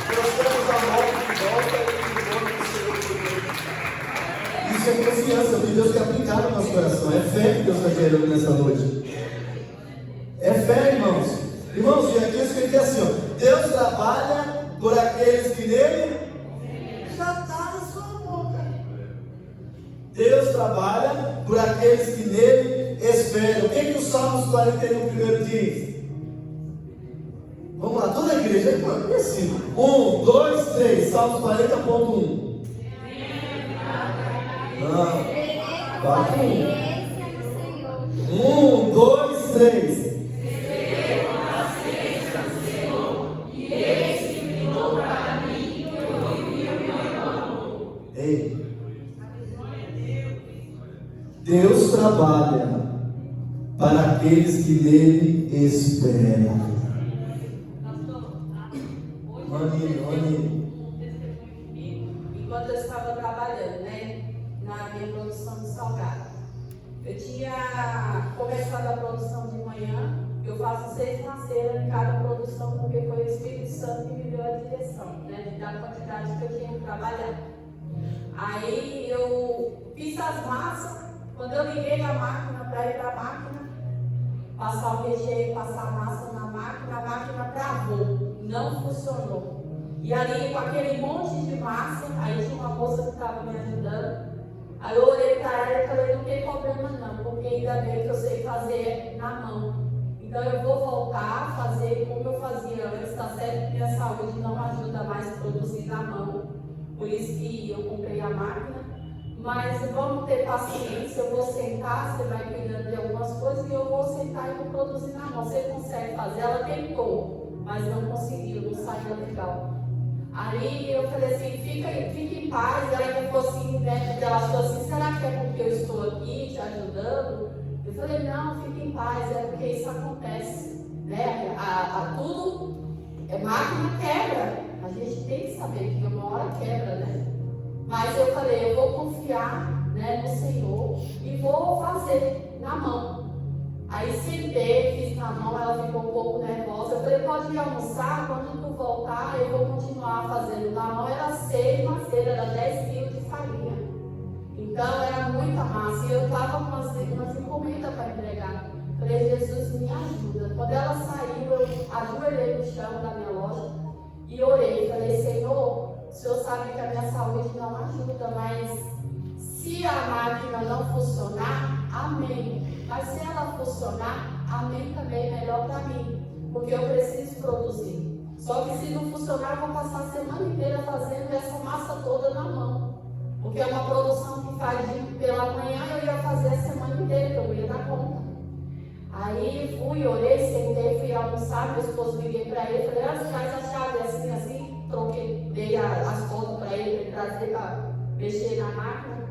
Nós temos a moto de volta e o nome do Senhor. Isso é confiança que Deus quer aplicar no nosso coração. É fé que Deus está querendo nessa noite. É fé, irmãos. Irmãos, e aqui eu escrevi assim, ó, Deus trabalha por aqueles que nele já está na sua boca. Deus trabalha por aqueles que nele esperam. O que o Salmos 41 primeiro diz? Vamos lá, toda a igreja, é assim. 1, 2, 3, Salmos 40.1. Não, vai 1, 2, 3. Deus trabalha para aqueles que nele esperam. Enquanto eu estava trabalhando, na minha produção de salgado, eu tinha começado a produção de manhã. Eu faço 6 na cera em cada produção, porque foi o Espírito Santo que me deu a direção, da quantidade que eu tinha que trabalhar. Aí eu fiz as massas. Quando eu liguei a máquina para ir para a máquina, passar o recheio, passar a massa na máquina, a máquina travou, não funcionou. E ali com aquele monte de massa, aí tinha uma moça que estava me ajudando. Aí eu olhei para ela e falei, não tem problema não, porque ainda bem que eu sei fazer na mão. Então eu vou voltar a fazer como eu fazia antes, tá certo? Minha saúde não ajuda mais a produzir na mão. Por isso que eu comprei a máquina. Mas vamos ter paciência, eu vou sentar, você vai cuidando de algumas coisas e eu vou sentar e vou produzir na mão. Você consegue fazer? Ela tentou, mas não conseguiu, não saiu legal. Aí eu falei assim, fica em paz. Ela ainda falou assim, ela falou assim, será que é porque eu estou aqui te ajudando? Eu falei, não, fica em paz, é porque isso acontece, tudo, máquina quebra. A gente tem que saber que uma hora quebra, Mas eu falei, eu vou confiar no Senhor e vou fazer na mão. Aí sentei, fiz na mão, ela ficou um pouco nervosa. Eu falei, pode ir almoçar, quando tu voltar eu vou continuar fazendo. Na mão era 6, mas era 10 quilos de farinha. Então era muita massa. E eu estava com umas encomendas para entregar. Falei, Jesus, me ajuda. Quando ela saiu, eu ajoelhei no chão da minha loja e orei. Falei, Senhor, o Senhor sabe que a minha saúde não ajuda, mas se a máquina não funcionar, amém. Mas se ela funcionar, amém também, melhor para mim, porque eu preciso produzir. Só que se não funcionar, eu vou passar a semana inteira fazendo essa massa toda na mão. Porque é uma produção que faz pela manhã, eu ia fazer a semana inteira, que eu ia dar conta. Aí fui, orei, sentei, fui almoçar, meu esposo liguei para ele, falei, traz a chave assim, troquei, dei as contas para ele trazer para mexer na máquina.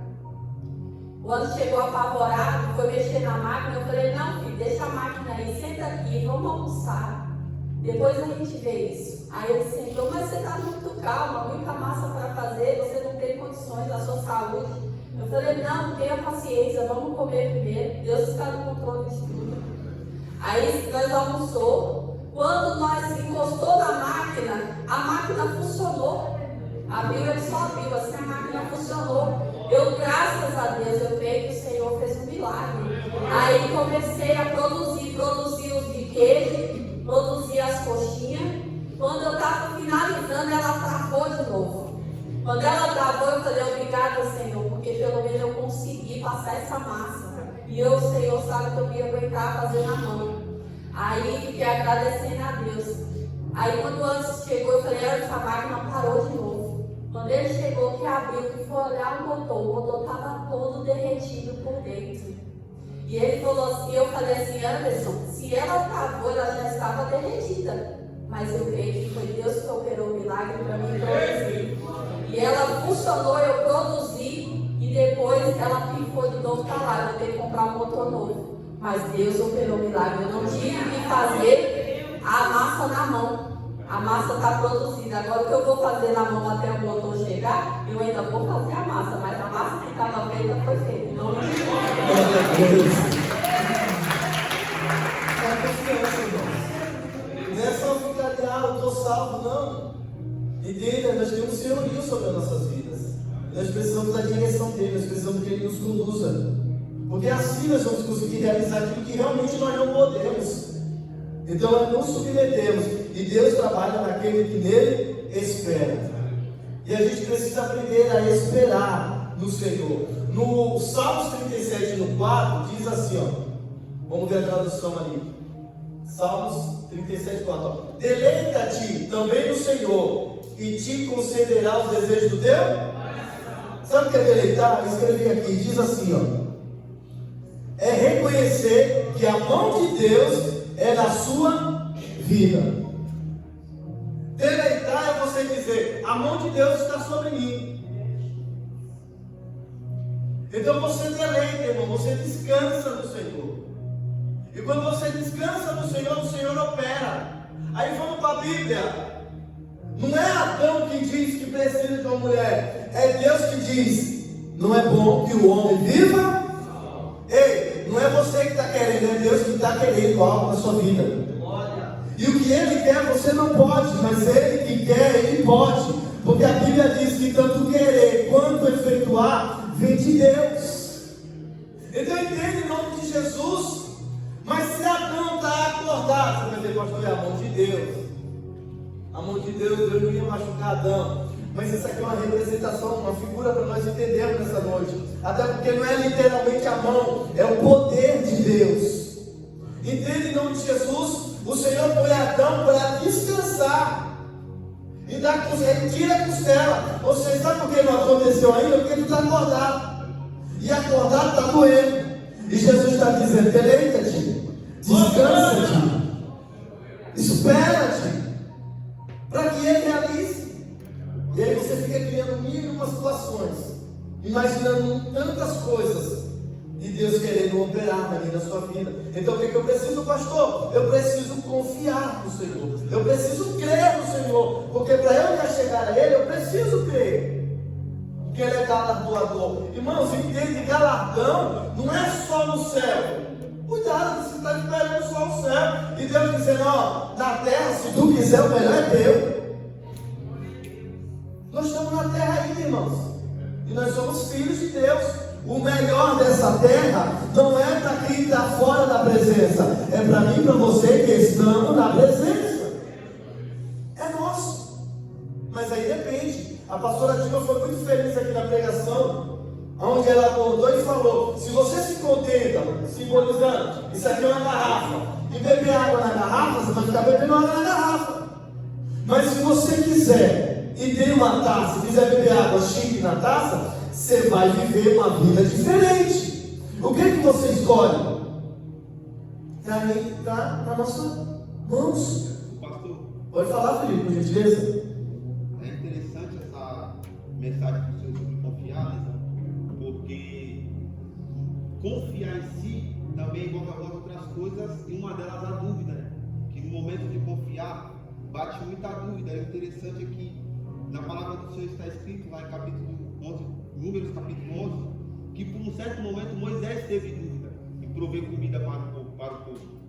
Quando chegou apavorado, foi mexer na máquina, eu falei, não filho, deixa a máquina aí, senta aqui, vamos almoçar. Depois a gente vê isso. Aí ele sentou, mas você está muito calma, muita massa para fazer, você não tem condições da sua saúde. Eu falei, não, tenha paciência, vamos comer primeiro, Deus está no controle de tudo. Aí nós almoçou, quando nós encostou na máquina, a máquina funcionou. Abriu, ele só abriu, assim a máquina funcionou. Eu, graças a Deus, eu creio que o Senhor fez um milagre. Aí comecei a produzir os de queijo, produzir as coxinhas. Quando eu estava finalizando, ela travou de novo. Quando ela travou, eu falei, obrigada, Senhor, porque pelo menos eu consegui passar essa massa. E eu, o Senhor sabe que eu ia aguentar fazer na mão. Aí fiquei agradecendo a Deus. Aí quando o antes chegou, eu falei, essa máquina parou de novo. Quando ele chegou, que abriu, que foi olhar o motor estava todo derretido por dentro. E ele falou assim, eu falei assim, Anderson, se ela travou, ela já estava derretida. Mas eu creio que foi Deus que operou o milagre para mim produzir. E ela funcionou, eu produzi, e depois ela pifou de novo, tá lá, eu tenho que comprar um motor novo. Mas Deus operou o milagre, eu não tive que fazer a massa na mão. A massa está produzida. Agora o que eu vou fazer na mão até o motor chegar, eu ainda vou fazer a massa, mas a massa que estava feita foi feita. Não me Não é só ficar de eu estou salvo, não. Entenda, nós temos senhorio sobre as nossas vidas. Nós precisamos da direção dele, nós precisamos que ele nos conduza. Porque assim nós vamos conseguir realizar aquilo que realmente nós não podemos. Então nós não submetemos. E Deus trabalha naquele que nele espera. E a gente precisa aprender a esperar no Senhor. No Salmos 37, no 4, diz assim, ó. Vamos ver a tradução ali. Salmos 37, 4. Ó. Deleita-te também no Senhor, e te concederá os desejos do teu. Sabe o que é deleitar? Eu escrevi aqui, diz assim, ó. É reconhecer que a mão de Deus é na sua vida. Deleitar é você dizer, a mão de Deus está sobre mim. Então você deleita, irmão, você descansa no Senhor. E quando você descansa no Senhor, o Senhor opera. Aí vamos para a Bíblia. Não é Adão que diz que precisa de uma mulher, é Deus que diz, não é bom que o homem viva? Ei, não é você que está querendo, é Deus que está querendo algo na sua vida. E o que Ele quer você não pode, mas Ele que quer, Ele pode. Porque a Bíblia diz que tanto querer quanto efetuar vem de Deus. Então entende em nome de Jesus. Mas se Adão está acordado, você vai dizer, pastor, é a mão de Deus. A mão de Deus, Deus não ia machucar Adão. Mas isso aqui é uma representação, uma figura para nós entendermos nessa noite. Até porque não é literalmente a mão, é o poder de Deus. Entende em nome de Jesus? O Senhor põe Adão para descansar. E ele tira a costela. Ou seja, sabe por que não aconteceu ainda? Porque ele está acordado. E acordado está doendo. E Jesus está dizendo, deleita-te, descansa-te, espera-te, para que Ele realize. E aí você fica criando mil e uma situações, imaginando tantas coisas, e Deus querendo operar na sua vida. Então o que eu preciso, pastor? Eu preciso confiar no Senhor, eu preciso crer no Senhor, porque para eu me chegar a Ele, eu preciso crer que Ele é galardoador. Irmãos, entende, galardão não é só no céu. Cuidado, você está esperando só o céu. E Deus dizendo, ó, na terra, se tu quiser, o melhor é teu. Nós estamos na terra ainda, irmãos. E nós somos filhos de Deus. O melhor dessa terra não é para quem está fora da presença. É para mim e para você que estamos na presença. É nosso. Mas aí depende. A pastora Dilma foi muito feliz aqui na pregação, onde ela apontou e falou: se você se contenta, simbolizando, isso aqui é uma garrafa, e beber água na garrafa, você vai ficar bebendo água na garrafa. Mas se você quiser e tem uma taça, quiser beber água chique na taça, você vai viver uma vida diferente. O que você escolhe? Está nas nossas mãos. Pastor, Pode falar, Felipe, por gentileza. é interessante essa mensagem do Senhor sobre confiar, né? Porque confiar em si também envolve algumas outras coisas, e uma delas a dúvida, né? Que no momento de confiar, bate muita dúvida. O interessante é que na palavra do Senhor está escrito lá em capítulo 11, Números capítulo 11, que por um certo momento Moisés teve dúvida em prover comida para o povo.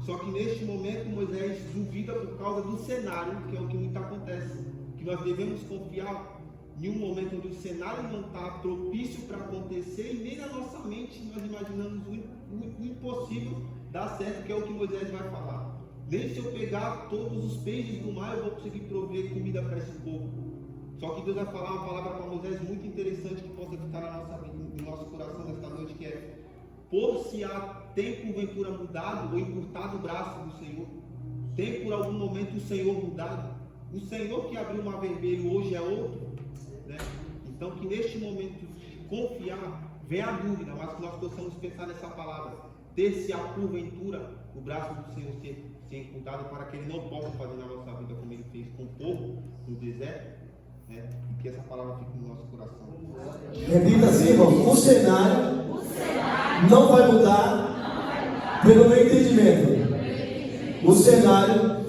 Só que neste momento Moisés duvida por causa do cenário, que é o que muito acontece, que nós devemos confiar em um momento onde o cenário não está propício para acontecer, e nem na nossa mente nós imaginamos o impossível dar certo, que é o que Moisés vai falar. Nem se eu pegar todos os peixes do mar eu vou conseguir prover comida para esse povo. Só que Deus vai falar uma palavra para Moisés muito interessante, que possa ficar na nossa vida, no nosso coração nesta noite, que é: por se tem porventura mudado ou encurtado o braço do Senhor, tem por algum momento o Senhor mudado? O Senhor que abriu o mar vermelho hoje é outro, né? Então que neste momento de confiar, vem a dúvida, mas que nós possamos pensar nessa palavra: ter-se a porventura o braço do Senhor ser encurtado, para que Ele não possa fazer na nossa vida como Ele fez com o povo no deserto, né? E que essa palavra fique no nosso coração. Repita assim, irmão: o cenário não vai mudar pelo meu entendimento. O cenário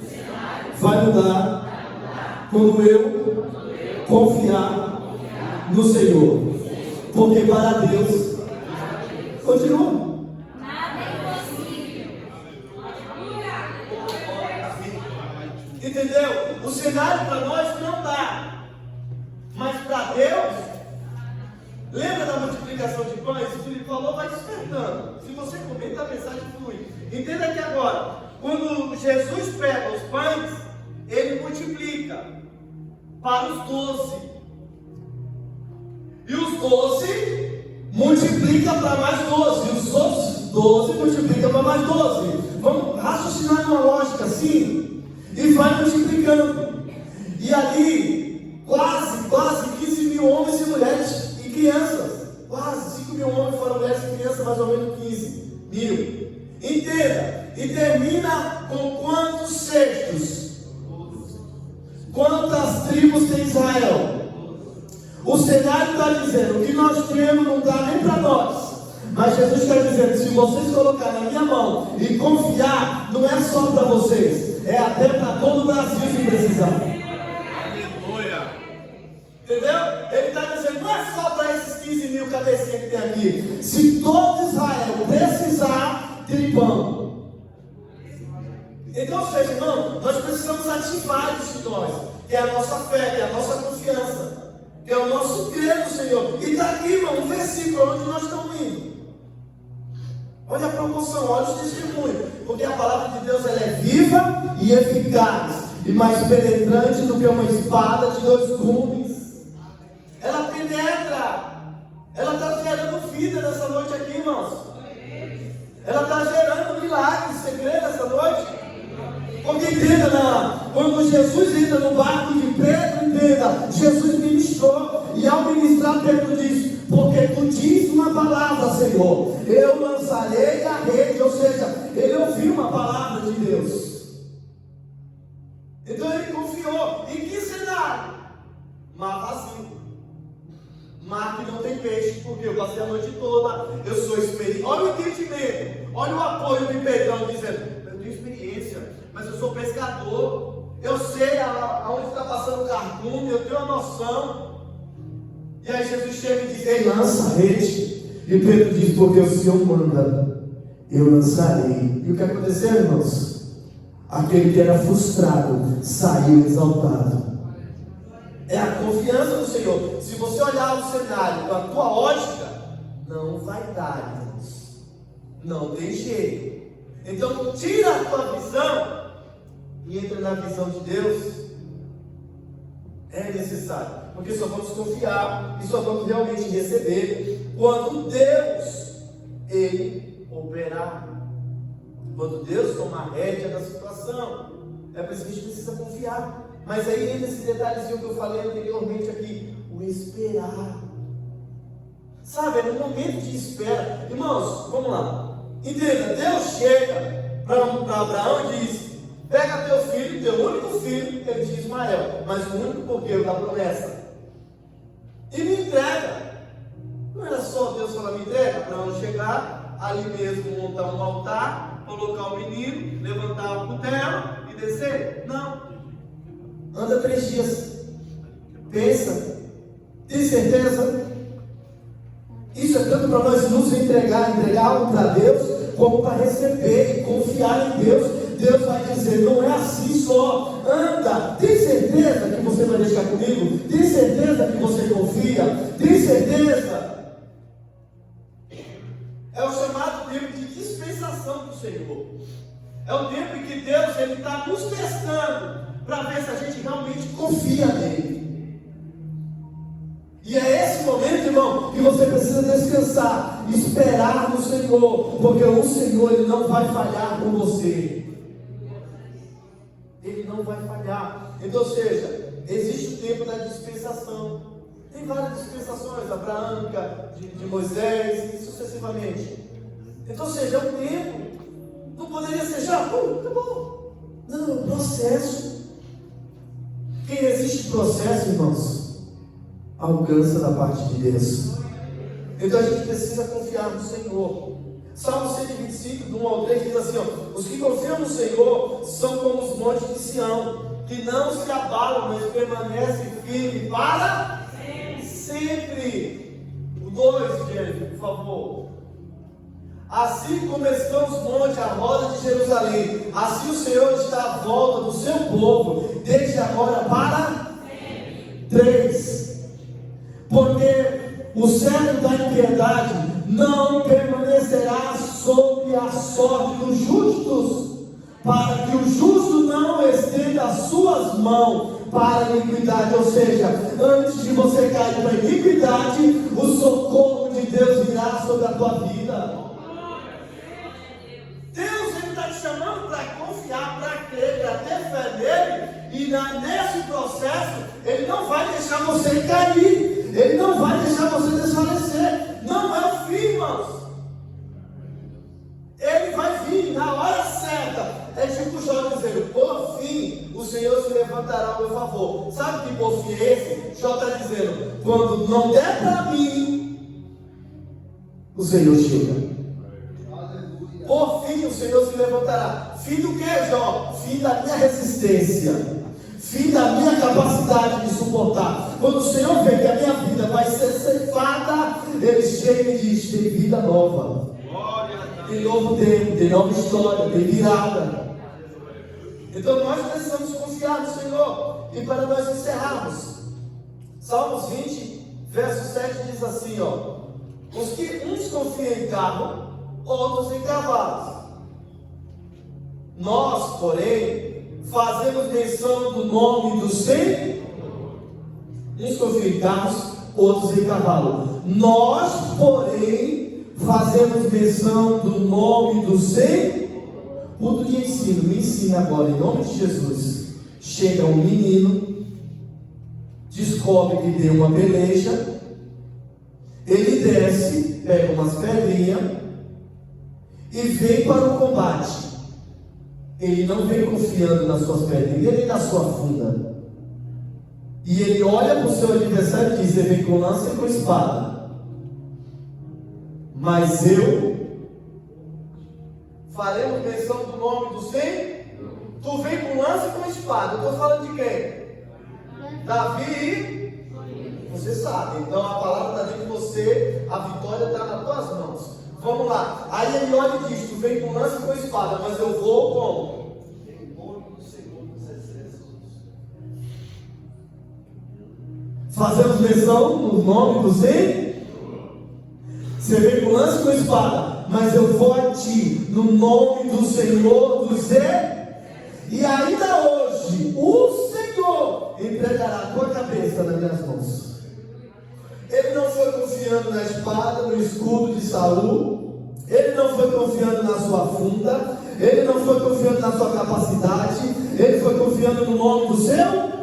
vai mudar quando eu confiar no Senhor. Porque para Deus, continua. Entendeu? O cenário para nós não dá, mas para Deus, lembra da multiplicação de pães? O Filipe falou, vai despertando. Se você comenta, a mensagem flui. Entenda que agora, quando Jesus pega os pães, Ele multiplica para os 12. E os 12 multiplica para mais 12. E os outros 12 multiplica para mais 12. Vamos raciocinar numa lógica assim. E vai multiplicando. E ali, quase 15 mil homens e mulheres e crianças. Quase 5 mil homens foram mulheres e crianças, mais ou menos 15 mil. Entenda. E termina com quantos cestos? Quantas tribos tem Israel? O cenário está dizendo: o que nós temos não dá nem para nós. Mas Jesus está dizendo: se vocês colocarem na minha mão e confiar, não é só para vocês, é até para todo o Brasil se precisar. Aleluia! Entendeu? Ele está dizendo: não é só para esses 15 mil cabecinhas que tem aqui. Se todo Israel precisar, tem pão. Então, ou seja, irmão, nós precisamos ativar isso em nós, que é a nossa fé, que é a nossa confiança, que é o nosso crer no Senhor. E está aqui, irmão, um versículo onde nós estamos indo. Olha a proporção, olha os testemunhos. Porque a palavra de Deus, ela é viva e eficaz, e mais penetrante do que uma espada de 2 gumes. Ela penetra. Ela está gerando vida nessa noite aqui, irmãos. Ela está gerando milagres. Você crê nessa noite? Porque entenda, quando Jesus entra no barco de Pedro, entenda, Jesus ministrou, e ao ministrar, Pedro diz: porque tu diz uma palavra, Senhor, eu lançarei a rede. Ou seja, ele ouviu uma palavra de Deus. Então ele confiou. Em que cenário? Mar vazio. Mar que não tem peixe, porque eu passei a noite toda, eu sou experiente. Olha o entendimento, olha o apoio de Pedrão dizendo: eu tenho experiência, mas eu sou pescador, eu sei aonde está passando o cardume, eu tenho uma noção. E aí Jesus chega e diz: ei, lança a rede. E Pedro diz: porque o Senhor manda, eu lançarei. E o que aconteceu, irmãos? Aquele que era frustrado saiu exaltado. É a confiança no Senhor. Se você olhar o cenário com a tua ótica, não vai dar, irmãos. Não tem jeito. Então tira a tua visão e entra na visão de Deus. É necessário, porque só vamos confiar e só vamos realmente receber quando Deus, Ele operar, quando Deus tomar rédea da situação. É por isso que a gente precisa confiar. Mas aí entra esse detalhezinho que eu falei anteriormente aqui, o esperar. Sabe, é no momento de espera. Irmãos, vamos lá. Entenda, Deus chega para Abraão e diz: pega teu filho, teu único filho, ele diz Ismael, mas o único porque o da promessa, e me entrega. Não era só Deus falar me entrega, Abraão chegar ali mesmo, montar um altar, colocar o menino, levantar o cutelo e descer? Não. Anda 3 dias, pensa, tem certeza? Isso é tanto para nós nos entregar algo para Deus, como para receber e confiar em Deus. Deus vai dizer, não é assim só, anda, tem certeza que você vai deixar comigo? Tem certeza que você confia? Tem certeza? É o chamado tempo de dispensação do Senhor. É o tempo em que Deus está nos testando, para ver se a gente realmente confia nele. E é esse momento, irmão, que você precisa descansar, esperar no Senhor, porque o Senhor, Ele não vai falhar com você. Ele não vai falhar. Então, ou seja, existe o tempo da dispensação. Tem várias dispensações, abraâmica, de Moisés, e sucessivamente. Então, ou seja, é um tempo. Não poderia ser já, acabou. Não, é um processo. Quem resiste processo, irmãos, alcança da parte de Deus. Então a gente precisa confiar no Senhor. Salmo 125, do 1 ao 3 diz assim: os que confiam no Senhor são como os montes de Sião, que não se abalam, mas permanecem firmes para sempre. O 2, Jennifer, por favor. Assim como estão os montes à roda de Jerusalém, assim o Senhor está à volta do seu povo, desde agora para sempre. 3. Porque o servo da impiedade não permanecerá sobre a sorte dos justos, para que o justo não estenda as suas mãos para a iniquidade. Ou seja, antes de você cair para a iniquidade, o socorro de Deus virá sobre a tua vida. Deus está te chamando para confiar, para crer, para ter fé nele, e nesse processo Ele não vai deixar você cair. Ele não vai deixar você desfalecer. Não é o fim, irmãos. Ele vai vir na hora certa. É tipo Jó dizendo: por fim, o Senhor se levantará ao meu favor. Sabe que por fim é esse? Jó está dizendo: quando não der para mim, o Senhor chega. Por fim, o Senhor se levantará. Fim do que, Jó? Fim da minha resistência. Fim da minha capacidade de suportar. Quando o Senhor vê que a minha vida vai ser ceifada, Ele chega e diz: tem vida nova, tem novo tempo, tem nova história, tem virada. Então nós precisamos confiar no Senhor. E para nós encerrarmos, Salmos 20, verso 7 diz assim: uns confiam em carro, outros em cavalos. Nós, porém, fazemos menção do nome do Senhor. Uns confiam em carros, outros em cavalo. Nós, porém, fazemos menção do nome do Senhor. Ponto de ensino, me ensina agora, em nome de Jesus. Chega um menino, descobre que tem uma peleja, ele desce, pega umas pedrinhas e vem para o combate. Ele não vem confiando nas suas pedrinhas, nem na sua funda. E ele olha para o seu adversário e diz: você vem com lança e com espada, mas eu faremos menção do nome do Senhor. Tu vem com lança e com espada. Eu estou falando de quem? Davi. Você sabe. Então a palavra está dentro de você. A vitória está nas tuas mãos. Vamos lá. Aí ele olha e diz: tu vem com lança e com espada, mas eu vou como? Em nome do Senhor dos Exércitos. Fazemos menção no nome do Senhor. Você vem com lança e com espada, mas eu vou a ti no nome do Senhor dos Exércitos. E ainda hoje o Senhor entregará a tua cabeça nas minhas mãos. Ele não foi confiando na espada, no escudo de Saul. Ele não foi confiando na sua funda. Ele não foi confiando na sua capacidade. Ele foi confiando no nome do seu.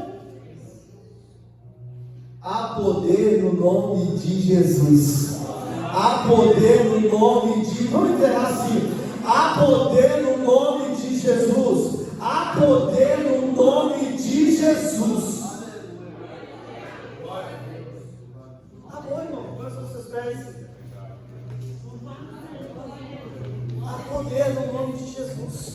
Há poder no nome de Jesus. Há poder no nome de... Vamos enterrar assim. Há poder no nome de Jesus. Há poder no nome de Jesus.